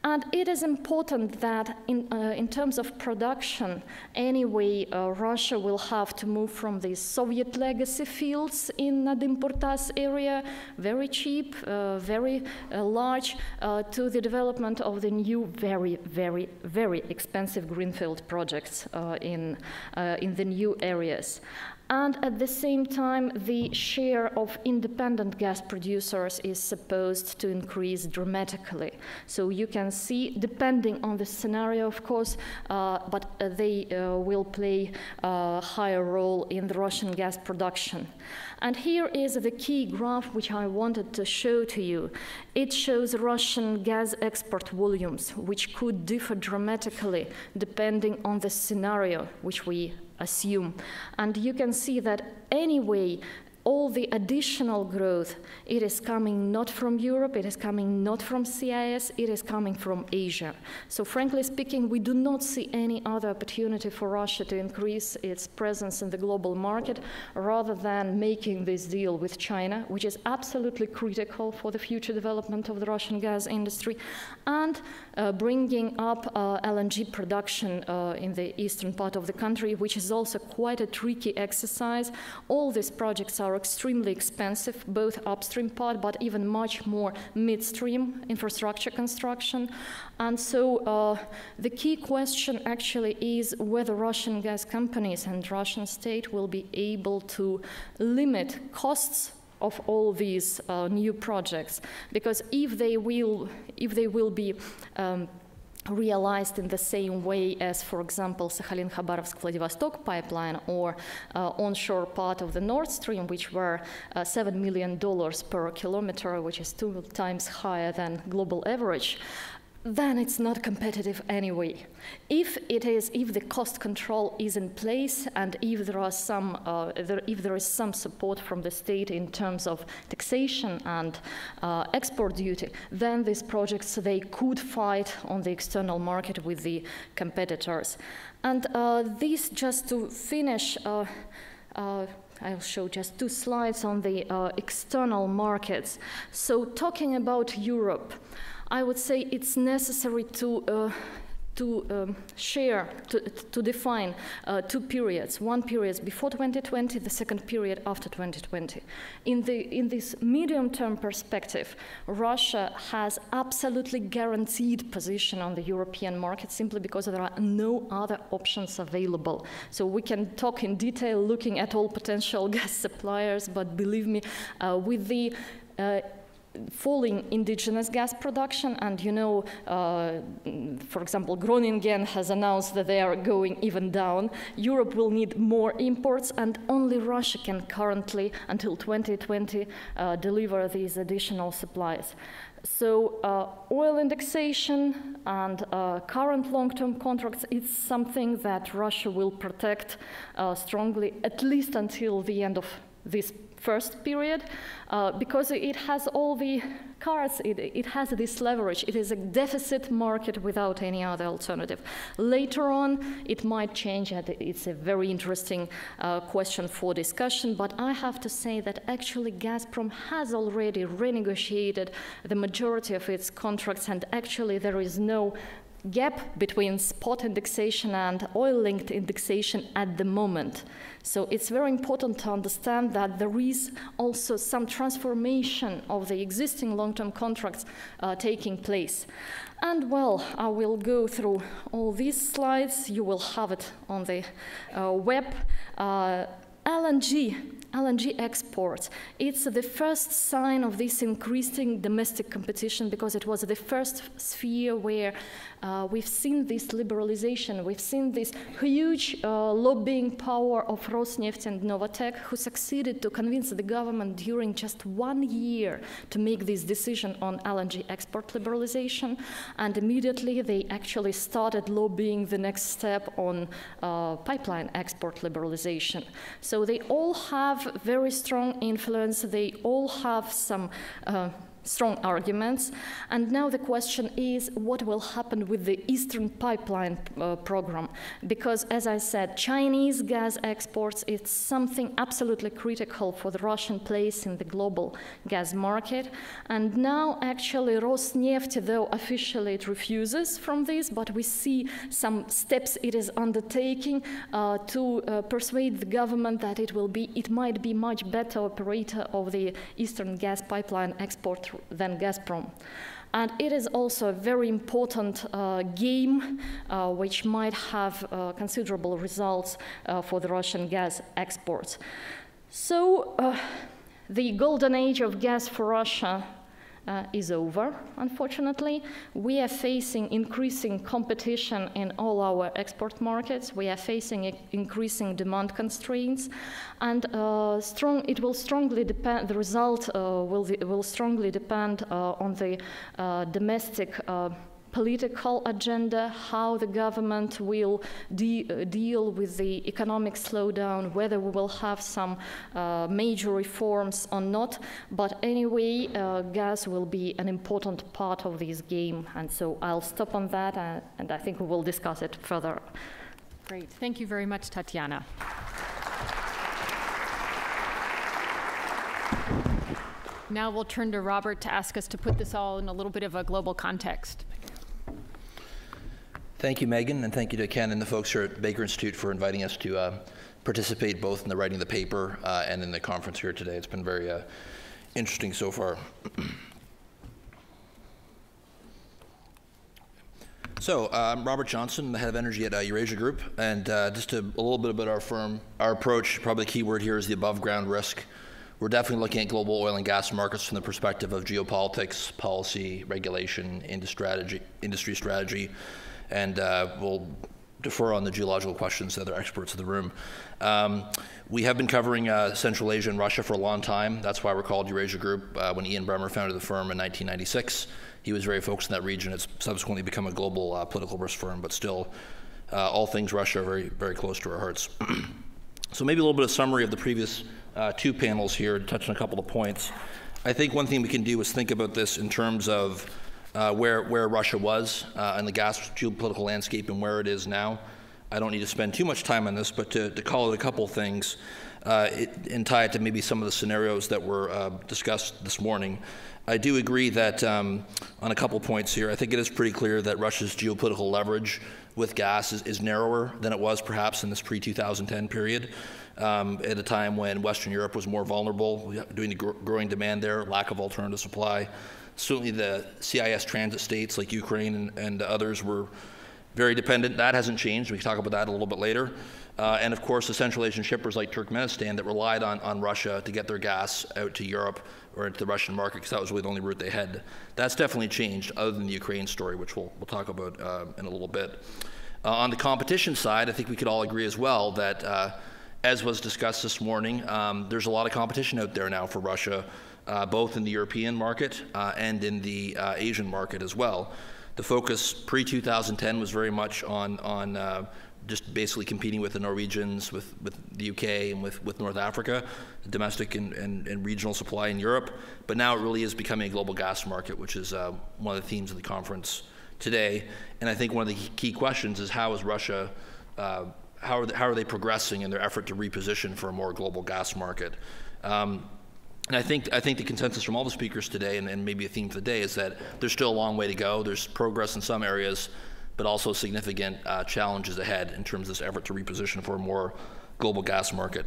And it is important that in terms of production, anyway, Russia will have to move from the Soviet legacy fields in Nadim-Purtas area, very cheap, very large, to the development of the new, very, very, very expensive greenfield projects in the new areas. And at the same time, the share of independent gas producers is supposed to increase dramatically. So you can see, depending on the scenario, of course, but they will play a higher role in the Russian gas production. And here is the key graph which I wanted to show to you. It shows Russian gas export volumes, which could differ dramatically depending on the scenario which we assume. And you can see that anyway, all the additional growth, it is coming not from Europe, it is coming not from CIS, it is coming from Asia. So frankly speaking, we do not see any other opportunity for Russia to increase its presence in the global market rather than making this deal with China, which is absolutely critical for the future development of the Russian gas industry, and bringing up LNG production in the eastern part of the country, which is also quite a tricky exercise. All these projects are extremely expensive, both upstream part, but even much more midstream infrastructure construction. And so the key question actually is whether Russian gas companies and Russian state will be able to limit costs of all these new projects, because if they will be realized in the same way as, for example, Sakhalin-Khabarovsk-Vladivostok pipeline or onshore part of the Nord Stream, which were $7 million per kilometer, which is 2 times higher than global average, then it's not competitive anyway. If the cost control is in place, and if there are if there is some support from the state in terms of taxation and export duty, then these projects, they could fight on the external market with the competitors. And this, just to finish, I'll show just 2 slides on the external markets. So talking about Europe, I would say it's necessary to to define two periods. One period before 2020, the second period after 2020. In this medium-term perspective, Russia has absolutely guaranteed position on the European market simply because there are no other options available. So we can talk in detail looking at all potential gas suppliers, but believe me, with the falling indigenous gas production, and you know, for example, Groningen has announced that they are going even down. Europe will need more imports, and only Russia can currently, until 2020, deliver these additional supplies. So oil indexation and current long-term contracts is something that Russia will protect strongly, at least until the end of this first period, because it has all the cards, it has this leverage. It is a deficit market without any other alternative. Later on, it might change, and it's a very interesting question for discussion, but I have to say that actually Gazprom has already renegotiated the majority of its contracts, and actually there is no gap between spot indexation and oil-linked indexation at the moment. So it's very important to understand that there is also some transformation of the existing long-term contracts taking place. And well, I will go through all these slides. You will have it on the web. LNG exports, it's the first sign of this increasing domestic competition, because it was the first sphere where we've seen this liberalization, we've seen this huge lobbying power of Rosneft and Novatek, who succeeded to convince the government during just 1 year to make this decision on LNG export liberalization, and immediately they actually started lobbying the next step on pipeline export liberalization. So they all have very strong influence, they all have some strong arguments. And now the question is, what will happen with the Eastern Pipeline program? Because, as I said, Chinese gas exports, it's something absolutely critical for the Russian place in the global gas market. And now, actually, Rosneft, though officially it refuses from this, but we see some steps it is undertaking to persuade the government that it might be much better operator of the Eastern gas pipeline export than Gazprom. And it is also a very important game which might have considerable results for the Russian gas exports. So the golden age of gas for Russia is over, unfortunately. We are facing increasing competition in all our export markets. We are facing increasing demand constraints, and it will strongly depend, the result will strongly depend on the domestic political agenda, how the government will deal with the economic slowdown, whether we will have some major reforms or not. But anyway, gas will be an important part of this game. And so I'll stop on that, and I think we will discuss it further. Great. Thank you very much, Tatiana. Now we'll turn to Robert to ask us to put this all in a little bit of a global context. Thank you, Megan, and thank you to Ken and the folks here at Baker Institute for inviting us to participate both in the writing of the paper and in the conference here today. It's been very interesting so far. So, I'm Robert Johnson, the head of energy at Eurasia Group, and just a little bit about our firm. Our approach, probably the key word here is the above-ground risk. We're definitely looking at global oil and gas markets from the perspective of geopolitics, policy, regulation, industry strategy, and we'll defer on the geological questions to other experts in the room. We have been covering Central Asia and Russia for a long time. That's why we're called Eurasia Group. When Ian Bremmer founded the firm in 1996, he was very focused in that region. It's subsequently become a global political risk firm, but still all things Russia are very, very close to our hearts. So maybe a little bit of summary of the previous two panels here to touch on a couple of points. I think one thing we can do is think about this in terms of where Russia was in the gas geopolitical landscape and where it is now. I don't need to spend too much time on this, but to call it a couple things. and tie it to maybe some of the scenarios that were discussed this morning. I do agree that on a couple points here, I think it is pretty clear that Russia's geopolitical leverage with gas is narrower than it was perhaps in this pre-2010 period, at a time when Western Europe was more vulnerable, doing the growing demand there, lack of alternative supply. Certainly the CIS transit states like Ukraine and others were very dependent. That hasn't changed. We can talk about that a little bit later. And of course, the Central Asian shippers like Turkmenistan that relied on Russia to get their gas out to Europe or into the Russian market, because that was really the only route they had. That's definitely changed, other than the Ukraine story, which we'll talk about in a little bit. On the competition side, I think we could all agree as well that, as was discussed this morning, there's a lot of competition out there now for Russia, both in the European market and in the Asian market as well. The focus pre-2010 was very much on just basically competing with the Norwegians, with the UK, and with North Africa, domestic and regional supply in Europe. But now it really is becoming a global gas market, which is one of the themes of the conference today. And I think one of the key questions is how is Russia, how are they progressing in their effort to reposition for a more global gas market? And I think the consensus from all the speakers today, and maybe a theme for the day, is that there's still a long way to go. There's progress in some areas, but also significant challenges ahead in terms of this effort to reposition for a more global gas market.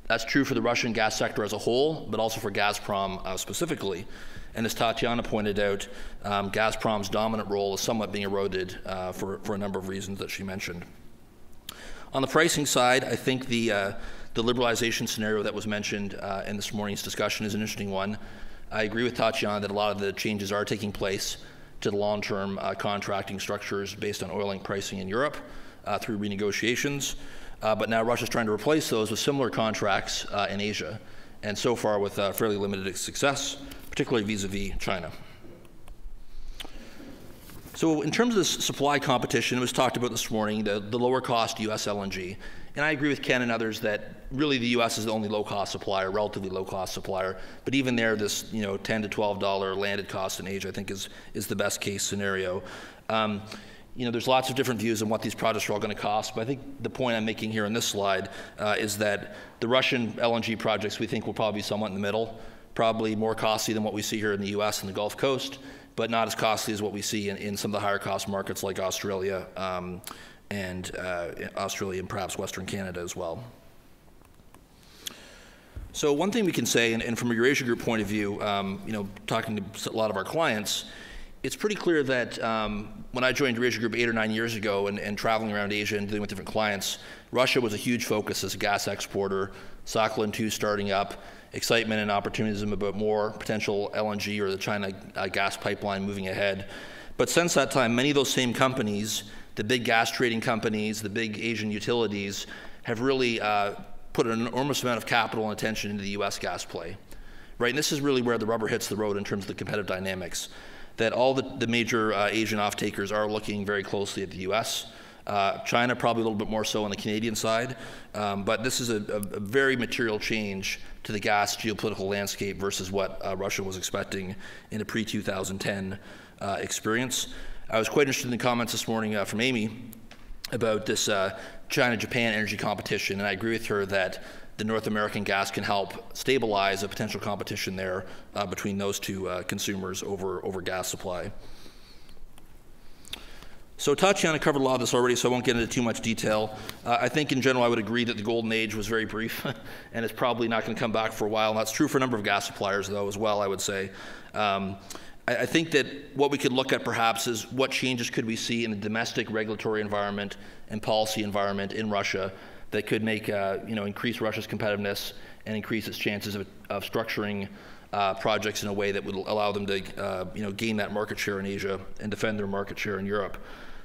That's true for the Russian gas sector as a whole, but also for Gazprom specifically. And as Tatiana pointed out, Gazprom's dominant role is somewhat being eroded for a number of reasons that she mentioned. On the pricing side, I think the liberalization scenario that was mentioned in this morning's discussion is an interesting one. I agree with Tatiana that a lot of the changes are taking place to the long-term contracting structures based on oil link pricing in Europe through renegotiations. But now Russia's trying to replace those with similar contracts in Asia, and so far with fairly limited success, particularly vis-a-vis China. So in terms of this supply competition, it was talked about this morning, the lower cost U.S. LNG. And I agree with Ken and others that really the U.S. is the only low-cost supplier, relatively low-cost supplier. But even there, this $10 to $12 landed cost in Asia, I think, is the best case scenario. There's lots of different views on what these projects are all going to cost. But I think the point I'm making here on this slide is that the Russian LNG projects we think will probably be somewhat in the middle, probably more costly than what we see here in the U.S. and the Gulf Coast, but not as costly as what we see in some of the higher cost markets like Australia and perhaps Western Canada as well. So one thing we can say, and from a Eurasia Group point of view, talking to a lot of our clients, it's pretty clear that when I joined Eurasia Group 8 or 9 years ago and traveling around Asia and dealing with different clients, Russia was a huge focus as a gas exporter, Sakhalin 2 starting up, excitement and opportunism about more potential LNG or the China gas pipeline moving ahead. But since that time, many of those same companies, the big gas trading companies, the big Asian utilities, have really put an enormous amount of capital and attention into the U.S. gas play, right? And this is really where the rubber hits the road in terms of the competitive dynamics, that all the major Asian off-takers are looking very closely at the U.S. China probably a little bit more so on the Canadian side, but this is a very material change to the gas geopolitical landscape versus what Russia was expecting in a pre-2010 experience. I was quite interested in the comments this morning from Amy about this China-Japan energy competition, and I agree with her that the North American gas can help stabilize a potential competition there between those two consumers over gas supply. So Tatiana covered a lot of this already, so I won't get into too much detail. I think in general I would agree that the golden age was very brief and it's probably not going to come back for a while. And that's true for a number of gas suppliers though as well, I would say. I think that what we could look at perhaps is what changes could we see in the domestic regulatory environment and policy environment in Russia that could make, increase Russia's competitiveness and increase its chances of structuring projects in a way that would allow them to, gain that market share in Asia and defend their market share in Europe.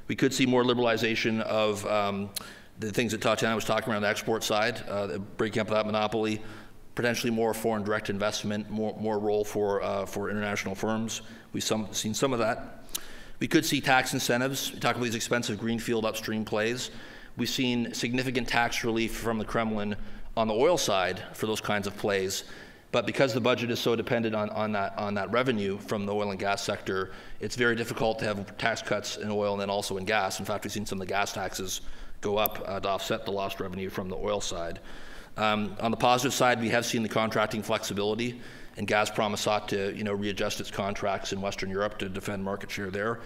We could see more liberalization of the things that Tatiana was talking around the export side, breaking up that monopoly, potentially more foreign direct investment, more role for international firms. We've seen some of that. We could see tax incentives. We talk about these expensive greenfield upstream plays. We've seen significant tax relief from the Kremlin on the oil side for those kinds of plays. But because the budget is so dependent on that revenue from the oil and gas sector, it's very difficult to have tax cuts in oil and then also in gas. In fact, we've seen some of the gas taxes go up to offset the lost revenue from the oil side. On the positive side, we have seen the contracting flexibility, and Gazprom has sought to readjust its contracts in Western Europe to defend market share there,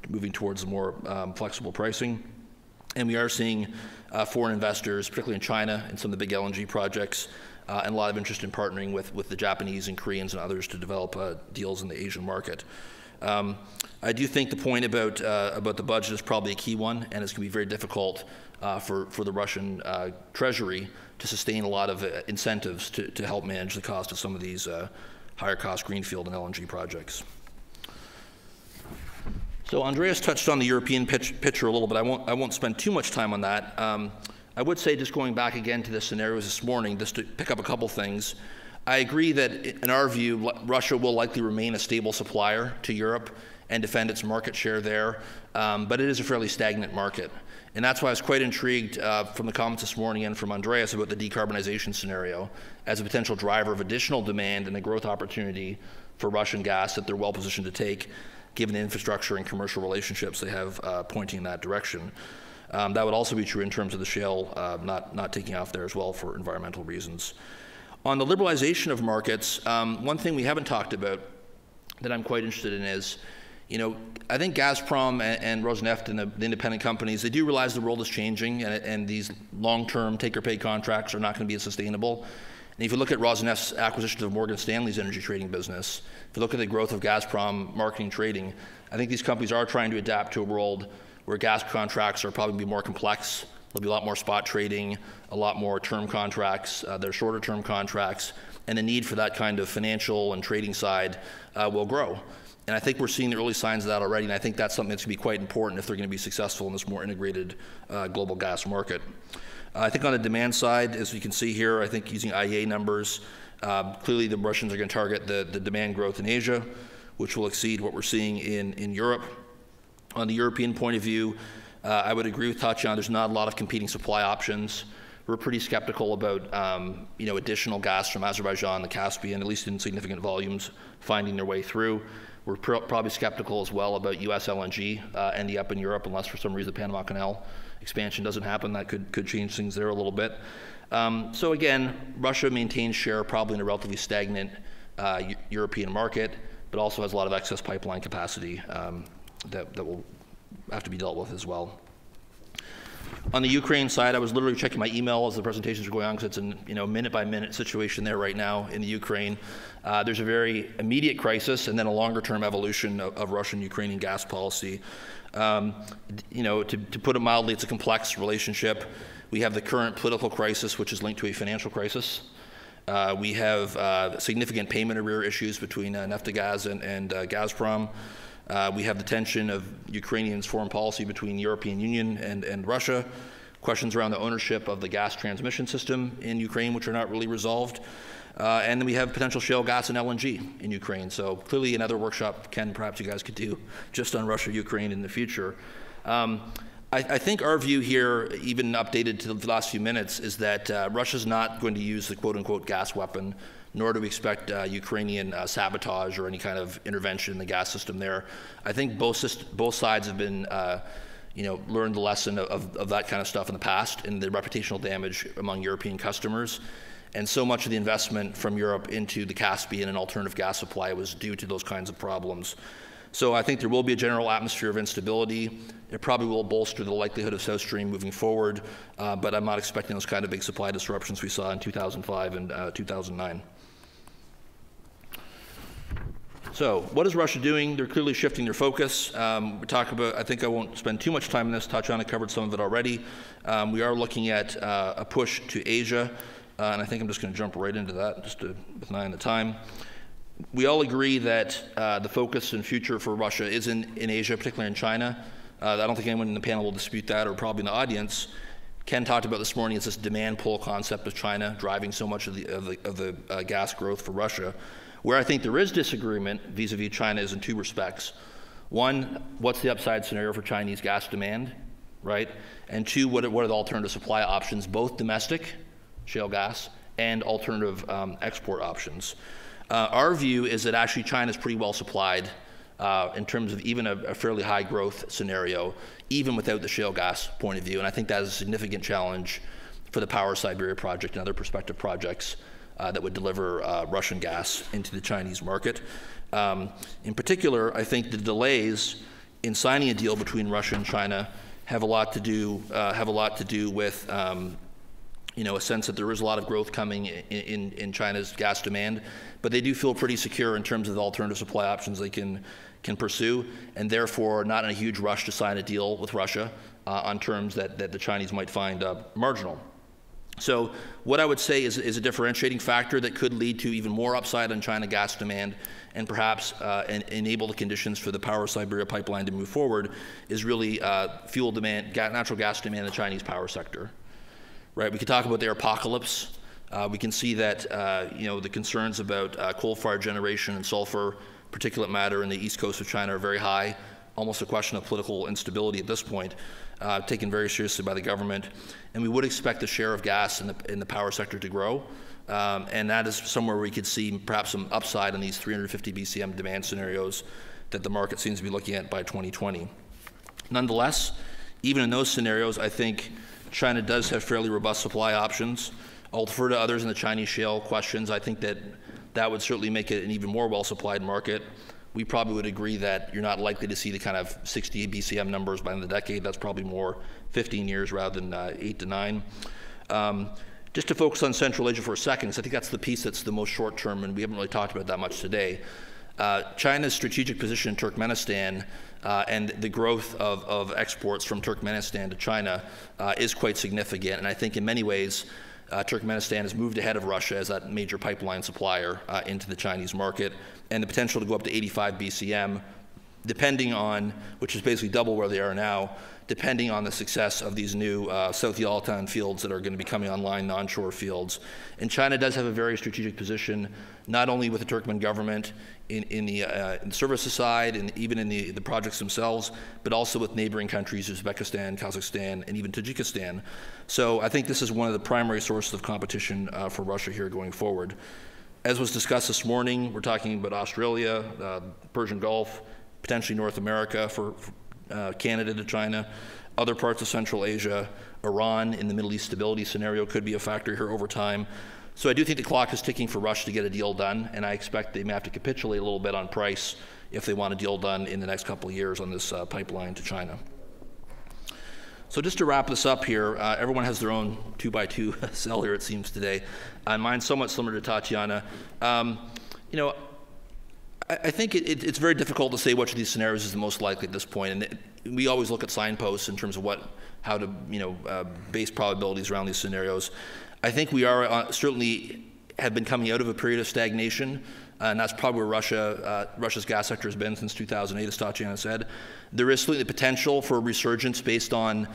moving towards more flexible pricing. And we are seeing foreign investors, particularly in China, in some of the big LNG projects, and a lot of interest in partnering with the Japanese and Koreans and others to develop deals in the Asian market. I do think the point about the budget is probably a key one, and it's going to be very difficult for the Russian treasury to sustain a lot of incentives to help manage the cost of some of these higher cost greenfield and LNG projects. So Andreas touched on the European picture a little bit. I won't spend too much time on that. I would say, just going back again to the scenarios this morning, just to pick up a couple things. I agree that, in our view, Russia will likely remain a stable supplier to Europe and defend its market share there, but it is a fairly stagnant market. And that's why I was quite intrigued from the comments this morning and from Andreas about the decarbonization scenario as a potential driver of additional demand and a growth opportunity for Russian gas that they're well positioned to take, given the infrastructure and commercial relationships they have pointing in that direction. That would also be true in terms of the shale not taking off there as well for environmental reasons. On the liberalization of markets, one thing we haven't talked about that I'm quite interested in is, I think Gazprom and Rosneft and the independent companies, they do realize the world is changing, and these long-term take-or-pay contracts are not going to be as sustainable. And if you look at Rosneft's acquisition of Morgan Stanley's energy trading business, if you look at the growth of Gazprom marketing trading, I think these companies are trying to adapt to a world where gas contracts are probably going to be more complex. There'll be a lot more spot trading, a lot more term contracts, they're shorter term contracts, and the need for that kind of financial and trading side will grow. And I think we're seeing the early signs of that already, and I think that's something that's going to be quite important if they're going to be successful in this more integrated global gas market. I think on the demand side, as you can see here, I think using IEA numbers, clearly the Russians are going to target the demand growth in Asia, which will exceed what we're seeing in Europe. On the European point of view, I would agree with Tatjana, there's not a lot of competing supply options. We're pretty skeptical about additional gas from Azerbaijan, the Caspian, at least in significant volumes, finding their way through. We're probably skeptical as well about US LNG ending up in Europe, unless for some reason the Panama Canal expansion doesn't happen. That could change things there a little bit. So again, Russia maintains share probably in a relatively stagnant European market, but also has a lot of excess pipeline capacity that will have to be dealt with as well. On the Ukraine side, I was literally checking my email as the presentations were going on, because it's a minute-by-minute situation there right now in the Ukraine. There's a very immediate crisis and then a longer-term evolution of Russian-Ukrainian gas policy. To put it mildly, it's a complex relationship. We have the current political crisis, which is linked to a financial crisis. We have significant payment arrear issues between Naftogaz and Gazprom. We have the tension of Ukrainians' foreign policy between the European Union and Russia, questions around the ownership of the gas transmission system in Ukraine, which are not really resolved. And then we have potential shale gas and LNG in Ukraine. So clearly another workshop, Ken, perhaps you guys could do just on Russia, Ukraine in the future. I think our view here, even updated to the last few minutes, is that Russia's not going to use the quote-unquote gas weapon, nor do we expect Ukrainian sabotage or any kind of intervention in the gas system there. I think both sides have been, learned the lesson of that kind of stuff in the past and the reputational damage among European customers. And so much of the investment from Europe into the Caspian and alternative gas supply was due to those kinds of problems. So I think there will be a general atmosphere of instability. It probably will bolster the likelihood of South Stream moving forward, but I'm not expecting those kind of big supply disruptions we saw in 2005 and 2009. So what is Russia doing? They're clearly shifting their focus. We talk about, I think I won't spend too much time on this. Tatjana covered some of it already. We are looking at a push to Asia, and I think I'm just going to jump right into that, just with an eye on the time. We all agree that the focus and future for Russia is in Asia, particularly in China. I don't think anyone in the panel will dispute that, or probably in the audience. Ken talked about this morning, it's this demand pull concept of China driving so much of the gas growth for Russia. Where I think there is disagreement vis-a-vis China is in two respects. One, what's the upside scenario for Chinese gas demand, right? And two, what are the alternative supply options, both domestic, shale gas, and alternative export options. Our view is that actually China is pretty well supplied in terms of even a fairly high growth scenario, even without the shale gas point of view. And I think that is a significant challenge for the Power Siberia project and other prospective projects that would deliver Russian gas into the Chinese market. In particular, I think the delays in signing a deal between Russia and China have a lot to do with a sense that there is a lot of growth coming in China's gas demand, but they do feel pretty secure in terms of the alternative supply options they can pursue, and therefore not in a huge rush to sign a deal with Russia on terms that the Chinese might find marginal. So what I would say is a differentiating factor that could lead to even more upside on China gas demand and perhaps enable the conditions for the Power Siberia pipeline to move forward is really fuel demand, natural gas demand in the Chinese power sector. Right? We could talk about their apocalypse. We can see that the concerns about coal-fired generation and sulfur particulate matter in the east coast of China are very high, almost a question of political instability at this point, taken very seriously by the government. And we would expect the share of gas in the power sector to grow. And that is somewhere we could see perhaps some upside in these 350 BCM demand scenarios that the market seems to be looking at by 2020. Nonetheless, even in those scenarios, I think China does have fairly robust supply options. I'll defer to others in the Chinese shale questions. I think that would certainly make it an even more well-supplied market. We probably would agree that you're not likely to see the kind of 60 BCM numbers by the end of the decade. That's probably more 15 years rather than 8 to 9. Just to focus on Central Asia for a second, because I think that's the piece that's the most short-term, and we haven't really talked about that much today. China's strategic position in Turkmenistan and the growth of exports from Turkmenistan to China is quite significant, and I think in many ways Turkmenistan has moved ahead of Russia as that major pipeline supplier into the Chinese market, and the potential to go up to 85 BCM, depending on, which is basically double where they are now, depending on the success of these new South Yaltan fields that are going to be coming online, the onshore fields. And China does have a very strategic position, not only with the Turkmen government in the services side and even in the projects themselves, but also with neighboring countries, Uzbekistan, Kazakhstan, and even Tajikistan. So I think this is one of the primary sources of competition for Russia here going forward. As was discussed this morning, we're talking about Australia, Persian Gulf, potentially North America for Canada to China, other parts of Central Asia, Iran in the Middle East stability scenario could be a factor here over time. So I do think the clock is ticking for Russia to get a deal done, and I expect they may have to capitulate a little bit on price if they want a deal done in the next couple of years on this pipeline to China. So just to wrap this up here, everyone has their own 2x2 cell here, it seems, today. Mine's somewhat similar to Tatiana. I think it's very difficult to say which of these scenarios is the most likely at this point, and we always look at signposts in terms of how to base probabilities around these scenarios. I think we are certainly have been coming out of a period of stagnation, and that's probably where Russia's gas sector has been since 2008, as Tatiana said. There is certainly the potential for a resurgence based on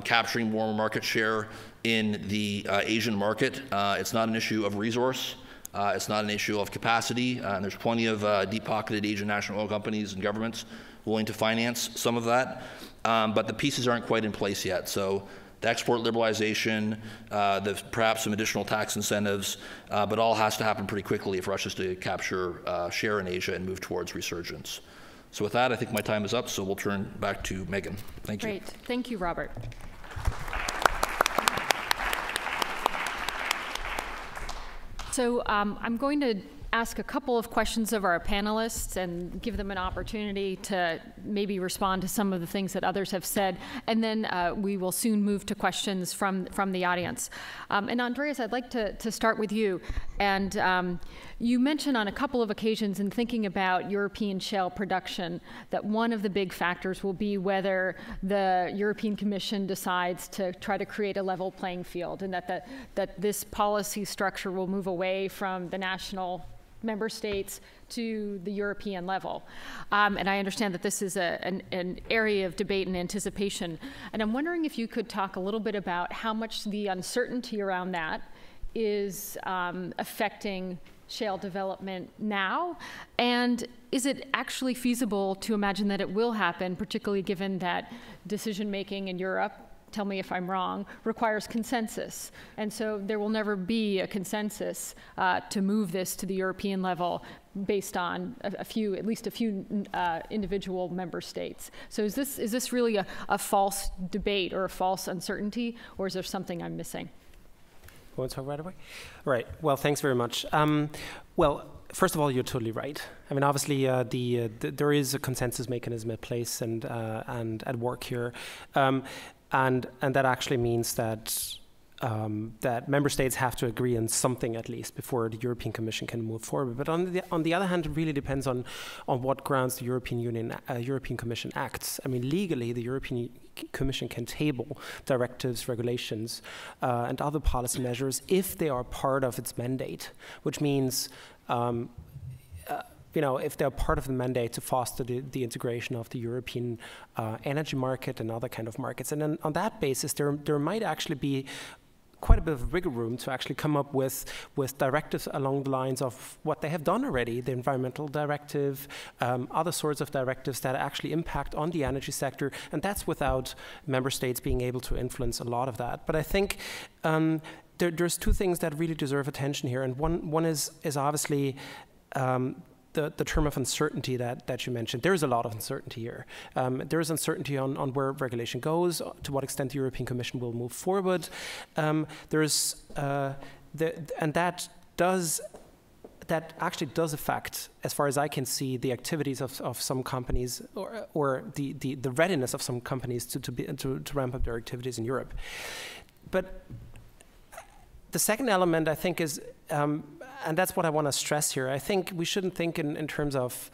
capturing more market share in the Asian market. It's not an issue of resource. It's not an issue of capacity, and there's plenty of deep-pocketed Asian national oil companies and governments willing to finance some of that, but the pieces aren't quite in place yet. So the export liberalization, perhaps some additional tax incentives, but all has to happen pretty quickly if Russia's to capture share in Asia and move towards resurgence. So with that, I think my time is up, so we'll turn back to Meghan. Thank you. Great. Thank you, Robert. So I'm going to ask a couple of questions of our panelists and give them an opportunity to maybe respond to some of the things that others have said, and then we will soon move to questions from the audience. And Andreas, I'd like to start with you. And you mentioned on a couple of occasions in thinking about European shale production that one of the big factors will be whether the European Commission decides to try to create a level playing field, and that this policy structure will move away from the national member states to the European level. And I understand that this is an area of debate and anticipation. And I'm wondering if you could talk a little bit about how much the uncertainty around that is affecting shale development now, and is it actually feasible to imagine that it will happen, particularly given that decision-making in Europe tell me if I'm wrong, requires consensus. And so there will never be a consensus to move this to the European level based on at least a few individual member states. So is this really a false debate or a false uncertainty, or is there something I'm missing? Want to talk right away? All right. Well, thanks very much. Well, first of all, you're totally right. I mean, obviously, there is a consensus mechanism at place and at work here, and that actually means that that member states have to agree on something at least before the European Commission can move forward. But on the other hand, it really depends on what grounds the European Commission acts. I mean, legally, the European Commission can table directives, regulations, and other policy measures if they are part of its mandate, which means if they're part of the mandate to foster the integration of the European energy market and other kind of markets. And then on that basis, there might actually be quite a bit of wiggle room to actually come up with directives along the lines of what they have done already, the environmental directive, other sorts of directives that actually impact on the energy sector, and that's without member states being able to influence a lot of that. But I think there's two things that really deserve attention here, and one is obviously the term of uncertainty that you mentioned. There is a lot of uncertainty here. There is uncertainty on where regulation goes, to what extent the European Commission will move forward. And that actually does affect, as far as I can see, the activities of some companies or the readiness of some companies to ramp up their activities in Europe. But the second element, I think, is and that's what I want to stress here. I think we shouldn't think in terms of,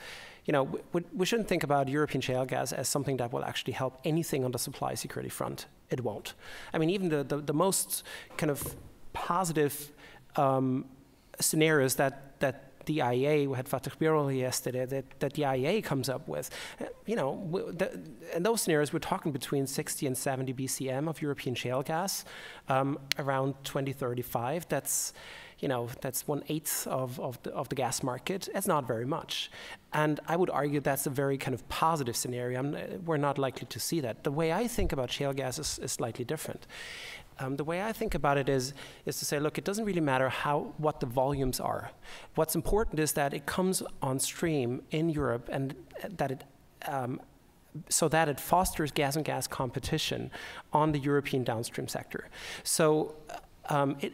we shouldn't think about European shale gas as something that will actually help anything on the supply security front. It won't. I mean, even the most kind of positive scenarios that the IEA, we had Fatih Birol yesterday, that the IEA comes up with, in those scenarios, we're talking between 60 and 70 BCM of European shale gas around 2035. That's 1/8 of the gas market. It's not very much. And I would argue that's a very kind of positive scenario. We're not likely to see that. The way I think about shale gas is slightly different. The way I think about it is to say, look, it doesn't really matter what the volumes are. What's important is that it comes on stream in Europe and that it so that it fosters gas and gas competition on the European downstream sector. So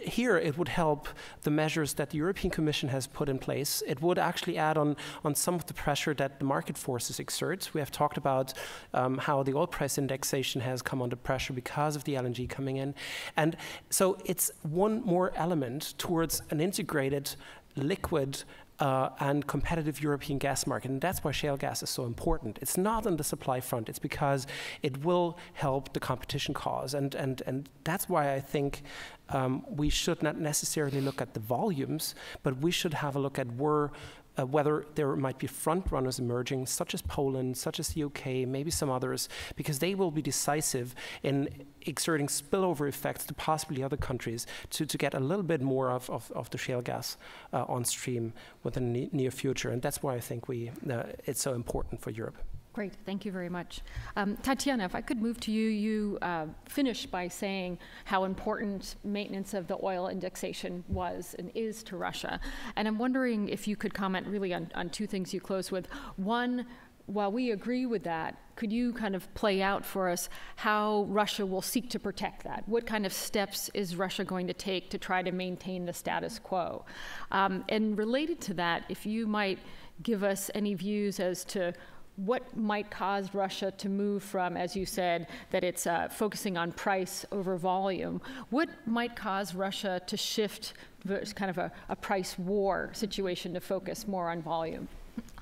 here it would help the measures that the European Commission has put in place. It would actually add on some of the pressure that the market forces exert. We have talked about how the oil price indexation has come under pressure because of the LNG coming in. And so it's one more element towards an integrated, liquid, and competitive European gas market. And that's why shale gas is so important. It's not on the supply front. It's because it will help the competition cause. And that's why I think we should not necessarily look at the volumes, but we should have a look at whether there might be front runners emerging, such as Poland, such as the UK, maybe some others, because they will be decisive in exerting spillover effects to possibly other countries to get a little bit more of the shale gas on stream within the near future. And that's why I think it's so important for Europe. Great, thank you very much. Tatiana, if I could move to you, you finished by saying how important maintenance of the oil indexation was and is to Russia. And I'm wondering if you could comment really on two things you closed with. One, while we agree with that, could you kind of play out for us how Russia will seek to protect that? What kind of steps is Russia going to take to try to maintain the status quo? And related to that, if you might give us any views as to what might cause Russia to move from, as you said, that it's focusing on price over volume? What might cause Russia to shift kind of a price war situation to focus more on volume?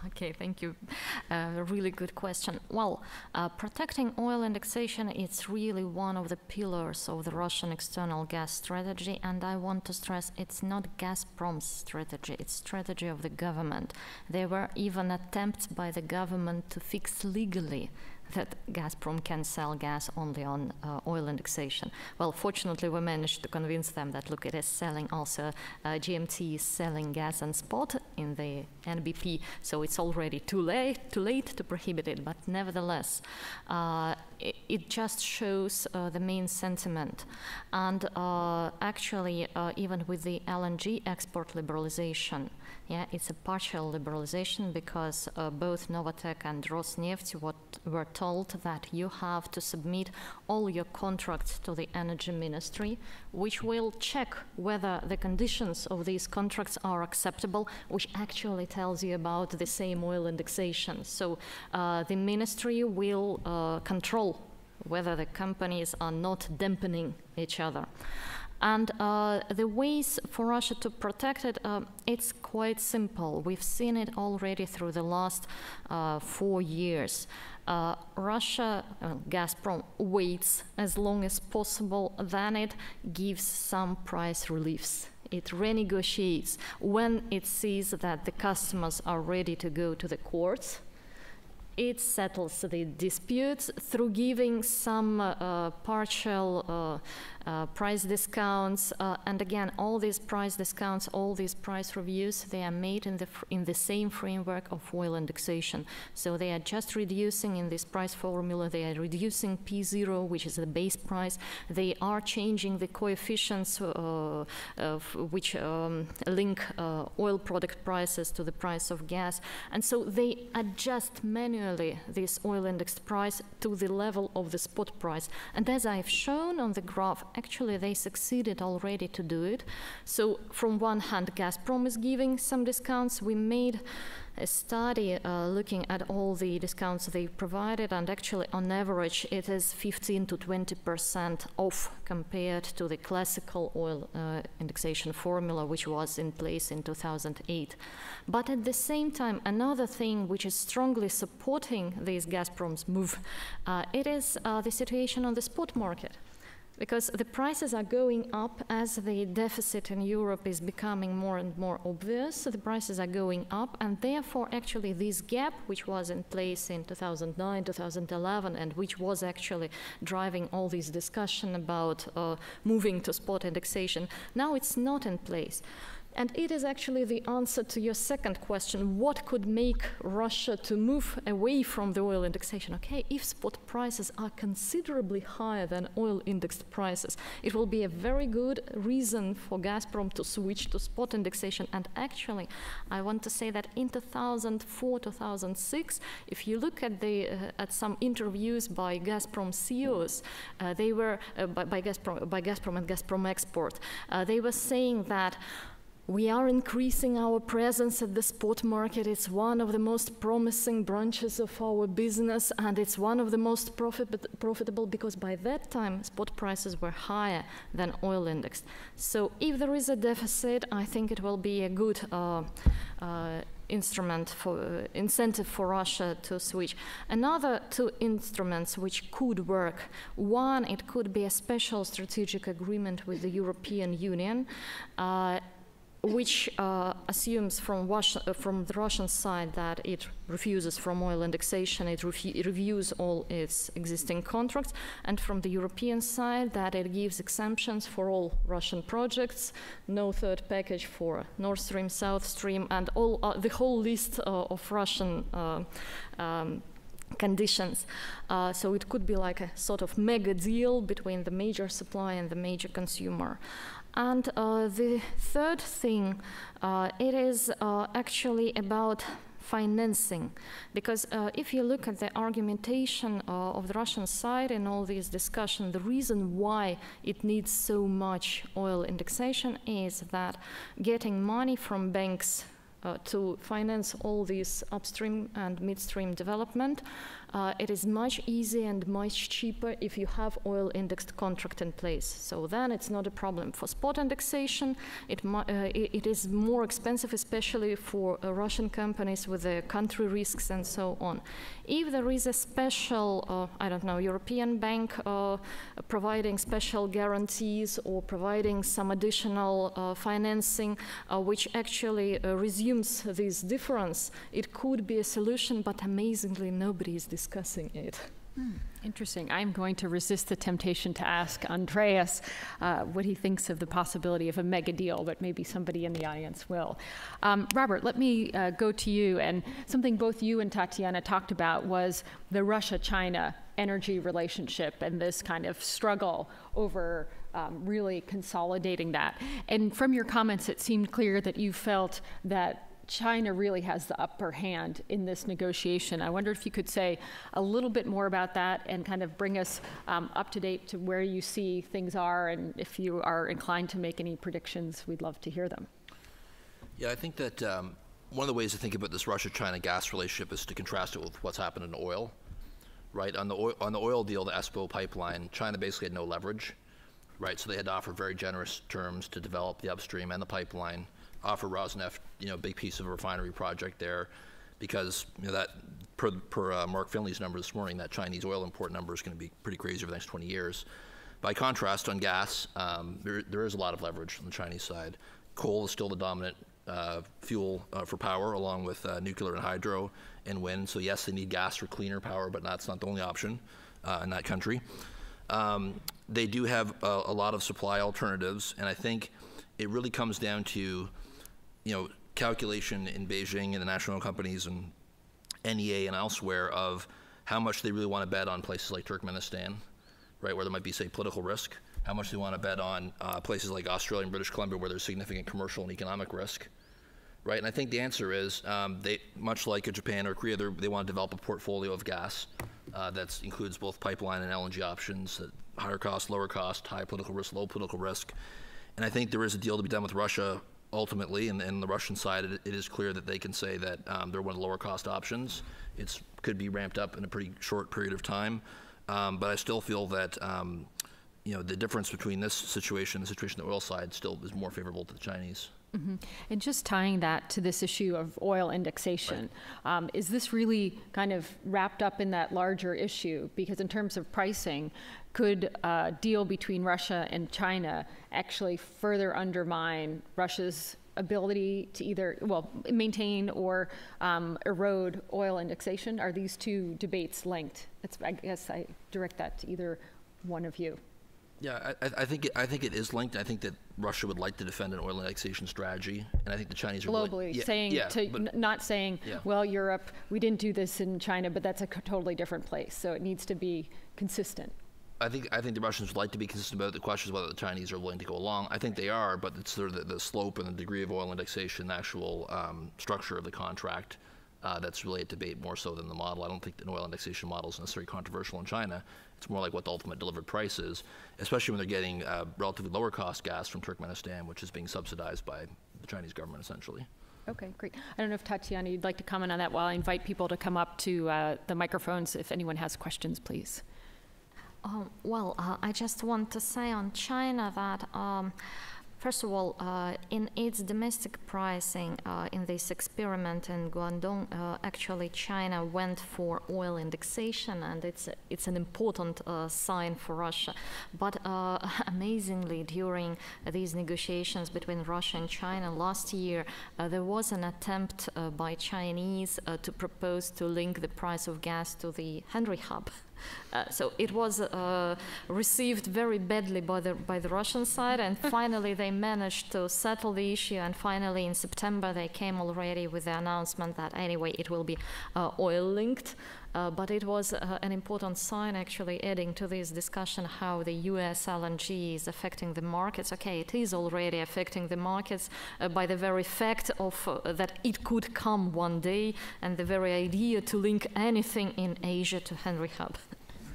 Okay, thank you. A really good question. Well, protecting oil indexation, it's really one of the pillars of the Russian external gas strategy, and I want to stress it's not Gazprom's strategy, it's strategy of the government. There were even attempts by the government to fix legally that Gazprom can sell gas only on oil indexation. Well, fortunately, we managed to convince them that, look, it is selling also, GMT is selling gas on spot in the NBP, so it's already too late to prohibit it, but nevertheless, it just shows the main sentiment. And actually, even with the LNG export liberalization, yeah, it's a partial liberalization because both Novatek and Rosneft were told that you have to submit all your contracts to the Energy Ministry, which will check whether the conditions of these contracts are acceptable, which actually tells you about the same oil indexation. So the ministry will control whether the companies are not dampening each other. And the ways for Russia to protect it, it's quite simple. We've seen it already through the last 4 years. Russia, Gazprom, waits as long as possible, then it gives some price reliefs. It renegotiates when it sees that the customers are ready to go to the courts. It settles the disputes through giving some partial price discounts, and again, all these price discounts, all these price reviews, they are made in the same framework of oil indexation. So they are just reducing in this price formula, they are reducing P0, which is the base price. They are changing the coefficients which link oil product prices to the price of gas. And so they adjust manually this oil indexed price to the level of the spot price. And as I've shown on the graph, actually they succeeded already to do it. So from one hand, Gazprom is giving some discounts. We made a study looking at all the discounts they provided, and actually on average it is 15 to 20% off compared to the classical oil indexation formula which was in place in 2008. But at the same time, another thing which is strongly supporting this Gazprom's move, it is the situation on the spot market. Because the prices are going up as the deficit in Europe is becoming more and more obvious. The prices are going up, and therefore actually this gap, which was in place in 2009, 2011, and which was actually driving all this discussion about moving to spot indexation, now it's not in place. And it is actually the answer to your second question, what could make Russia to move away from the oil indexation? Okay, if spot prices are considerably higher than oil indexed prices, it will be a very good reason for Gazprom to switch to spot indexation. And actually, I want to say that in 2004, 2006, if you look at at some interviews by Gazprom CEOs, they were, by Gazprom and Gazprom Export, they were saying that we are increasing our presence at the spot market. It's one of the most promising branches of our business, and it's one of the most profitable because by that time spot prices were higher than oil indexed. So if there is a deficit, I think it will be a good incentive for Russia to switch. Another two instruments which could work. One, it could be a special strategic agreement with the European Union, which assumes from the Russian side that it refuses from oil indexation, it reviews all its existing contracts, and from the European side that it gives exemptions for all Russian projects, no third package for Nord Stream, South Stream, and all the whole list of Russian conditions. So it could be like a sort of mega deal between the major supplier and the major consumer. And the third thing, it is actually about financing, because if you look at the argumentation of the Russian side in all these discussions, the reason why it needs so much oil indexation is that getting money from banks to finance all these upstream and midstream development, it is much easier and much cheaper if you have oil indexed contract in place. So then it's not a problem. For spot indexation, it is more expensive, especially for Russian companies with the country risks and so on. If there is a special, I don't know, European bank providing special guarantees or providing some additional financing, which actually resumes this difference, it could be a solution, but amazingly nobody is discussing it. Interesting. I'm going to resist the temptation to ask Andreas what he thinks of the possibility of a mega deal, but maybe somebody in the audience will. Robert, let me go to you. And something both you and Tatiana talked about was the Russia-China energy relationship and this kind of struggle over really consolidating that. And from your comments, it seemed clear that you felt that China really has the upper hand in this negotiation. I wonder if you could say a little bit more about that and kind of bring us up to date to where you see things are, and if you are inclined to make any predictions, we'd love to hear them. Yeah, I think that one of the ways to think about this Russia-China gas relationship is to contrast it with what's happened in oil, right? On the oil deal, the ESPO pipeline, China basically had no leverage, right? So they had to offer very generous terms to develop the upstream and the pipeline, offer Rosneft, a big piece of a refinery project there, because that per Mark Finley's number this morning, that Chinese oil import number is going to be pretty crazy over the next 20 years. By contrast, on gas, there is a lot of leverage on the Chinese side. Coal is still the dominant fuel for power, along with nuclear and hydro and wind. So yes, they need gas for cleaner power, but that's not the only option in that country. They do have a lot of supply alternatives, and I think it really comes down to calculation in Beijing and the national oil companies and NEA and elsewhere of how much they really want to bet on places like Turkmenistan, right, where there might be, say, political risk, how much they want to bet on places like Australia and British Columbia where there's significant commercial and economic risk, right? And I think the answer is they, much like Japan or Korea, they want to develop a portfolio of gas that includes both pipeline and LNG options, higher cost, lower cost, high political risk, low political risk. And I think there is a deal to be done with Russia ultimately, and the Russian side, it is clear that they can say that they're one of the lower cost options. It could be ramped up in a pretty short period of time, but I still feel that the difference between this situation and the situation on the oil side still is more favorable to the Chinese. Mm-hmm. And just tying that to this issue of oil indexation, right. Is this really kind of wrapped up in that larger issue? Because in terms of pricing, could a deal between Russia and China actually further undermine Russia's ability to either, maintain or erode oil indexation? Are these two debates linked? I guess I direct that to either one of you. Yeah, I think it is linked. I think that Russia would like to defend an oil indexation strategy, and I think the Chinese are globally not saying, well, Europe, we didn't do this in China, but that's a totally different place. So it needs to be consistent. I think the Russians would like to be consistent about it. The question is whether the Chinese are willing to go along. I think they are, but it's sort of the slope and the degree of oil indexation, the actual structure of the contract. That's really a debate more so than the model. I don't think the oil indexation model is necessarily controversial in China. It's more like what the ultimate delivered price is, especially when they're getting relatively lower cost gas from Turkmenistan, which is being subsidized by the Chinese government essentially. Okay, great. I don't know if Tatiana, you'd like to comment on that while I invite people to come up to the microphones if anyone has questions, please. I just want to say on China that first of all, in its domestic pricing, in this experiment in Guangdong, actually China went for oil indexation, and it's an important sign for Russia. But amazingly, during these negotiations between Russia and China last year, there was an attempt by Chinese to propose to link the price of gas to the Henry Hub. So it was received very badly by the Russian side, and finally they managed to settle the issue, and finally in September they came already with the announcement that anyway it will be oil-linked. But it was an important sign actually adding to this discussion how the US LNG is affecting the markets. Okay, it is already affecting the markets by the very fact of that it could come one day, and the very idea to link anything in Asia to Henry Hub.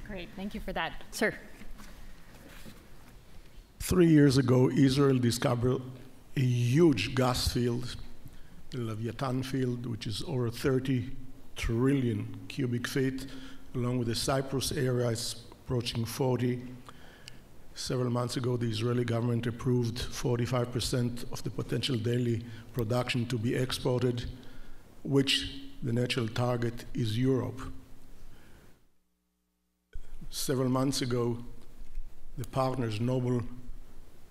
Great, thank you for that. Sir. 3 years ago, Israel discovered a huge gas field, the Leviathan field, which is over 30 trillion cubic feet, along with the Cyprus area, it's approaching 40. Several months ago, the Israeli government approved 45% of the potential daily production to be exported, which the natural target is Europe. Several months ago, the partners, Noble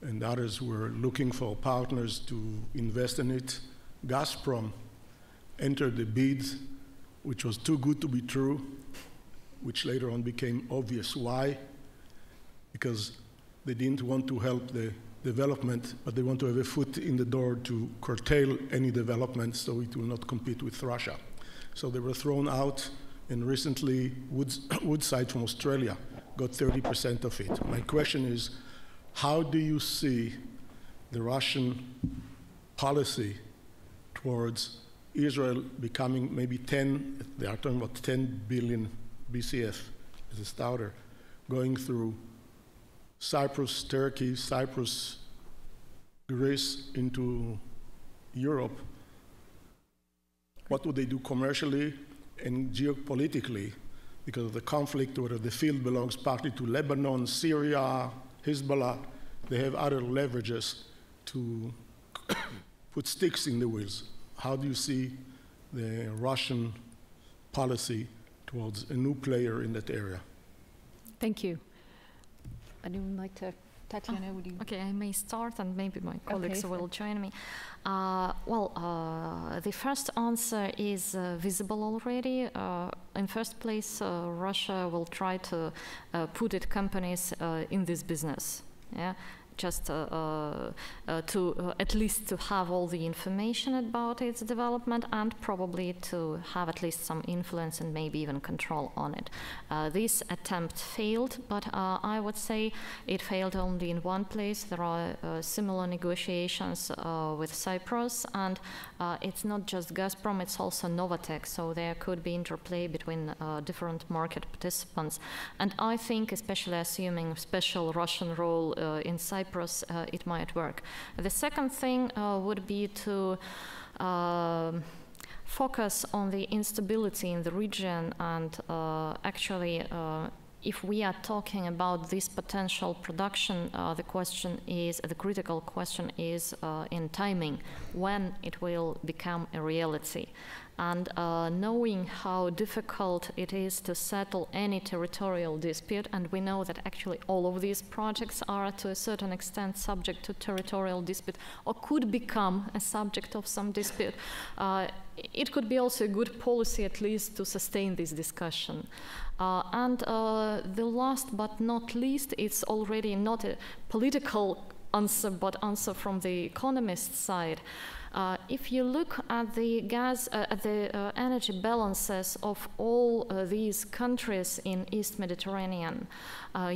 and others, were looking for partners to invest in it. Gazprom entered the bid, which was too good to be true, which later on became obvious. Why? Because they didn't want to help the development, but they want to have a foot in the door to curtail any development so it will not compete with Russia. So they were thrown out, and recently Woodside from Australia got 30% of it. My question is, how do you see the Russian policy towards Israel becoming maybe they are talking about 10 billion BCF as a starter, going through Cyprus, Turkey, Cyprus, Greece into Europe? What would they do commercially and geopolitically? Because of the conflict, whether the field belongs partly to Lebanon, Syria, Hezbollah, they have other leverages to put sticks in the wheels. How do you see the Russian policy towards a new player in that area? Thank you. Anyone like to, Tatiana, would you? Okay, I may start and maybe my colleagues will join me. The first answer is visible already. In first place, Russia will try to put its companies in this business. Yeah, just to at least to have all the information about its development and probably to have at least some influence and maybe even control on it. This attempt failed, but I would say it failed only in one place. There are similar negotiations with Cyprus, and it's not just Gazprom, it's also Novatek, so there could be interplay between different market participants. And I think, especially assuming special Russian role in Cyprus, it might work. The second thing would be to focus on the instability in the region, and actually if we are talking about this potential production, the critical question is in timing, when it will become a reality. And knowing how difficult it is to settle any territorial dispute, and we know that actually all of these projects are to a certain extent subject to territorial dispute or could become a subject of some dispute, it could be also a good policy at least to sustain this discussion. And the last but not least, it's already not a political answer, but answer from the economist side. If you look at the energy balances of all these countries in East Mediterranean,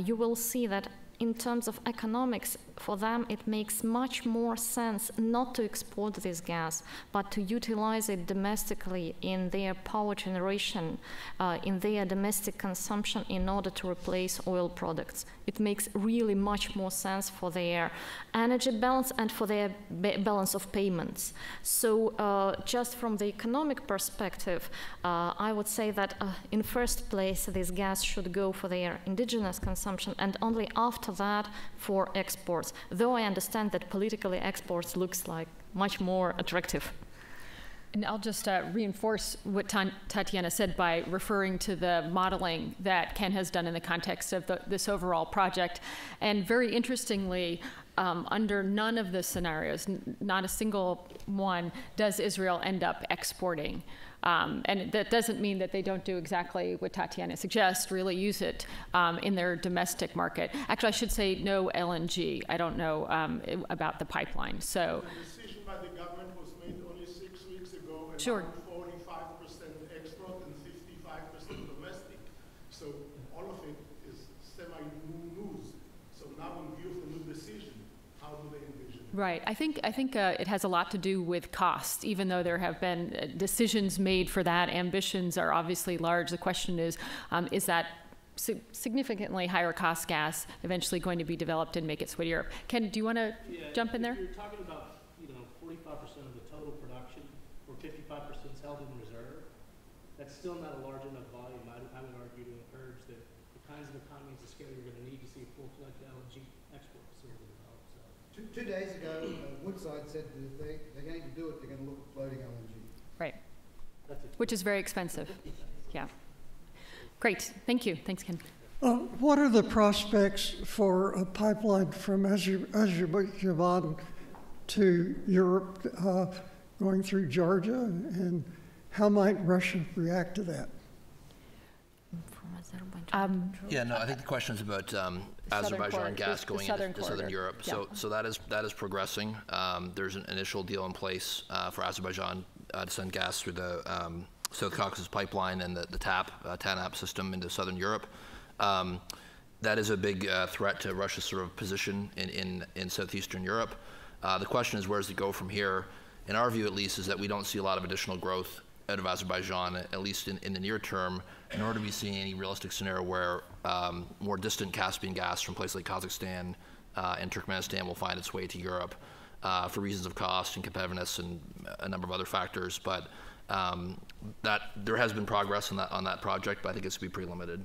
you will see that in terms of economics, for them it makes much more sense not to export this gas, but to utilize it domestically in their power generation, in their domestic consumption in order to replace oil products. It makes really much more sense for their energy balance and for their balance of payments. So just from the economic perspective, I would say that in first place, this gas should go for their indigenous consumption, and only after that for exports, though I understand that politically exports looks like much more attractive. And I'll just reinforce what Tatiana said by referring to the modeling that Ken has done in the context of this overall project. And very interestingly, under none of the scenarios, not a single one, does Israel end up exporting. And that doesn't mean that they don't do exactly what Tatiana suggests, really use it in their domestic market. Actually, I should say no LNG. I don't know about the pipeline. So the decision by the government was made only 6 weeks ago, and sure. 45% export and 55% domestic. So all of it is semi-new news. So now in view of the new decision, how do they envision it? Right. I think it has a lot to do with cost. Even though there have been decisions made for that, ambitions are obviously large. The question is that significantly higher cost gas eventually going to be developed and make its way to Europe? Ken, do you want to jump in there? You're talking about 45% of the total production, or 55% is held in reserve. That's still not a large enough volume. I would argue to encourage the kinds of economies of scale you're going to need to see a full-fledged LNG export facility developed. So. 2 days ago, Woodside said that if they're going to do it, they're going to look at floating LNG. Right. Which is very expensive. Yeah. Great. Thank you. Thanks, Ken. What are the prospects for a pipeline from Azerbaijan to Europe going through Georgia, and how might Russia react to that? From Yeah, no, I think the question is about Azerbaijan gas going into southern Europe. Yeah. So that is progressing. There's an initial deal in place for Azerbaijan to send gas through the South Caucasus pipeline and the TANAP system into southern Europe. That is a big threat to Russia's sort of position in southeastern Europe. The question is, where does it go from here? In our view, at least, is that we don't see a lot of additional growth out of Azerbaijan, at least in the near term, nor do we see any realistic scenario where more distant Caspian gas from places like Kazakhstan and Turkmenistan will find its way to Europe for reasons of cost and competitiveness and a number of other factors. But that there has been progress on that project, but I think it's going to be pretty limited.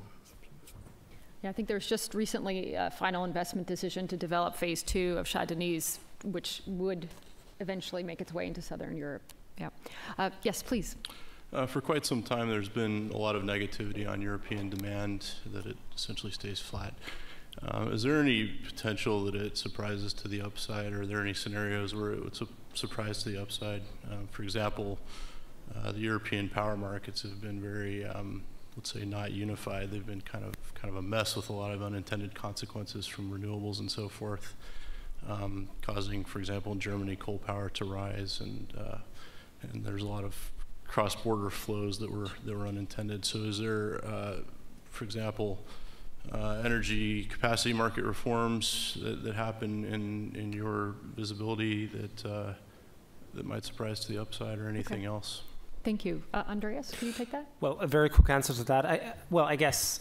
Yeah, I think there was just recently a final investment decision to develop phase 2 of Shah Deniz, which would eventually make its way into southern Europe. Yeah. Yes, please. For quite some time, there's been a lot of negativity on European demand, that it essentially stays flat. Is there any potential that it surprises to the upside, or are there any scenarios where it would surprise to the upside? For example, the European power markets have been very, let's say, not unified. They've been kind of a mess with a lot of unintended consequences from renewables and so forth, causing, for example, in Germany, coal power to rise, and there's a lot of cross-border flows that were unintended. So is there, for example, energy capacity market reforms that happen in your visibility that might surprise to the upside, or anything else? Thank you. Andreas, can you take that? Well, a very quick answer to that. I guess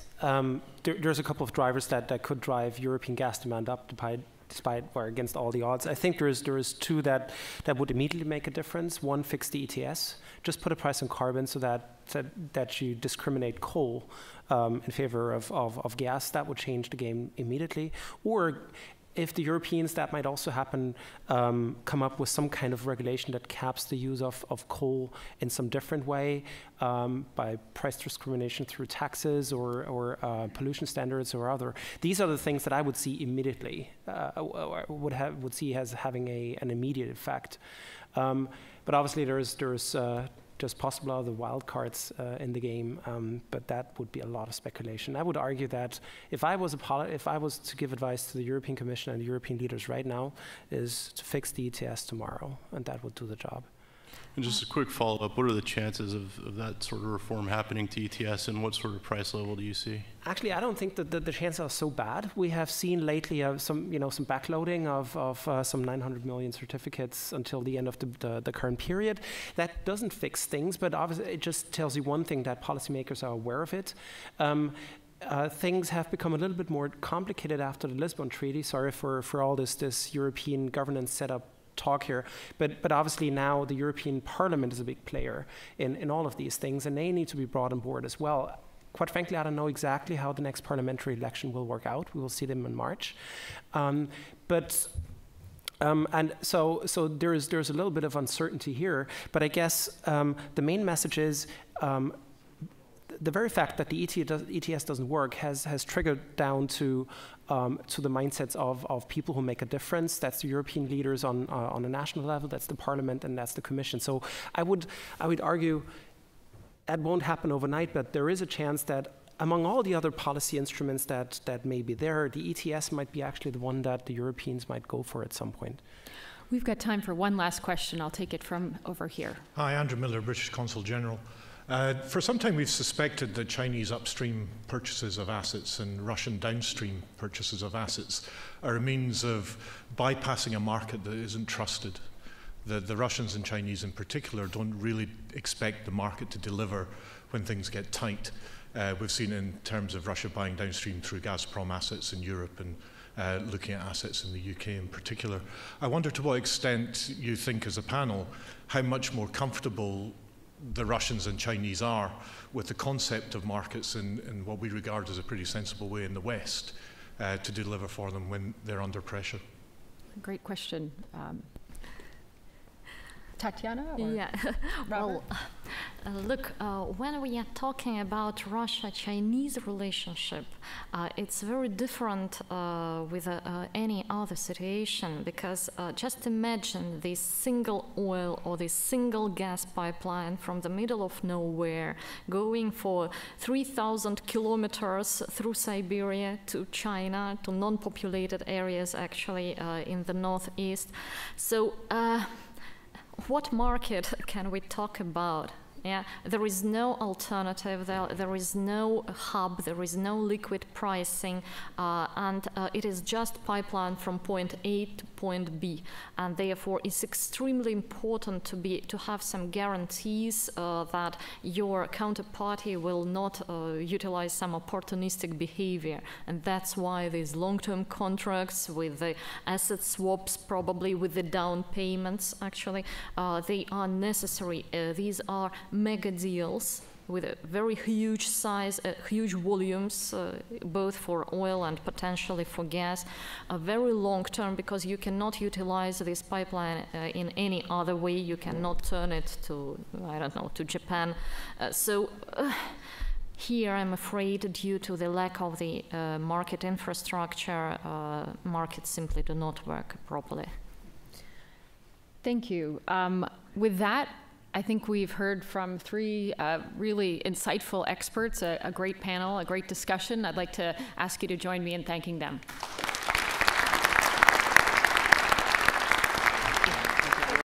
there's a couple of drivers that could drive European gas demand up despite or against all the odds. I think there is two that would immediately make a difference. One, fix the ETS. Just put a price on carbon so that you discriminate coal in favor of gas. That would change the game immediately. Or if the Europeans, that might also happen, come up with some kind of regulation that caps the use of coal in some different way by price discrimination through taxes or pollution standards or other. These are the things that I would see immediately, would see as having an immediate effect. But obviously there's possible other wild cards in the game, but that would be a lot of speculation. I would argue that if I was to give advice to the European Commission and the European leaders right now, is to fix the ETS tomorrow, and that would do the job. And just a quick follow-up, what are the chances of that sort of reform happening to ETS, and what sort of price level do you see? Actually, I don't think that the chances are so bad. We have seen lately some backloading of some 900 million certificates until the end of the current period. That doesn't fix things, but obviously it just tells you one thing, that policymakers are aware of it. Things have become a little bit more complicated after the Lisbon Treaty. Sorry for all this European governance setup talk here, but obviously now the European Parliament is a big player in all of these things, and they need to be brought on board as well. Quite frankly, I don't know exactly how the next parliamentary election will work out. We will see them in March, and so there's a little bit of uncertainty here. But I guess the main message is the very fact that the ETS doesn't work has triggered down to the mindsets of people who make a difference. That's the European leaders on a national level, that's the Parliament, and that's the Commission. So I would argue that won't happen overnight, but there is a chance that among all the other policy instruments that may be there, the ETS might be actually the one that the Europeans might go for at some point. We've got time for one last question. I'll take it from over here. Hi, Andrew Miller, British Consul General. For some time we've suspected that Chinese upstream purchases of assets and Russian downstream purchases of assets are a means of bypassing a market that isn't trusted. The Russians and Chinese in particular don't really expect the market to deliver when things get tight. We've seen it in terms of Russia buying downstream through Gazprom assets in Europe and looking at assets in the UK in particular. I wonder to what extent you think as a panel how much more comfortable the Russians and Chinese are with the concept of markets in what we regard as a pretty sensible way in the West to deliver for them when they're under pressure. Great question. Tatiana? Or yeah. Well, Look, when we are talking about Russia-Chinese relationship, it's very different with any other situation, because just imagine this single oil or this single gas pipeline from the middle of nowhere going for 3,000 kilometers through Siberia to China, to non-populated areas actually in the northeast. So what market can we talk about? Yeah, there is no alternative, there is no hub, there is no liquid pricing, and it is just pipeline from point A to point B. And therefore, it's extremely important to have some guarantees that your counterparty will not utilize some opportunistic behavior. And that's why these long-term contracts with the asset swaps, probably with the down payments, actually, they are necessary. These are mega deals with a very huge size, huge volumes, both for oil and potentially for gas, very long term, because you cannot utilize this pipeline in any other way. You cannot turn it to, I don't know, to Japan. Here, I'm afraid, due to the lack of the market infrastructure, markets simply do not work properly. Thank you. With that, I think we've heard from three really insightful experts, a great panel, a great discussion. I'd like to ask you to join me in thanking them.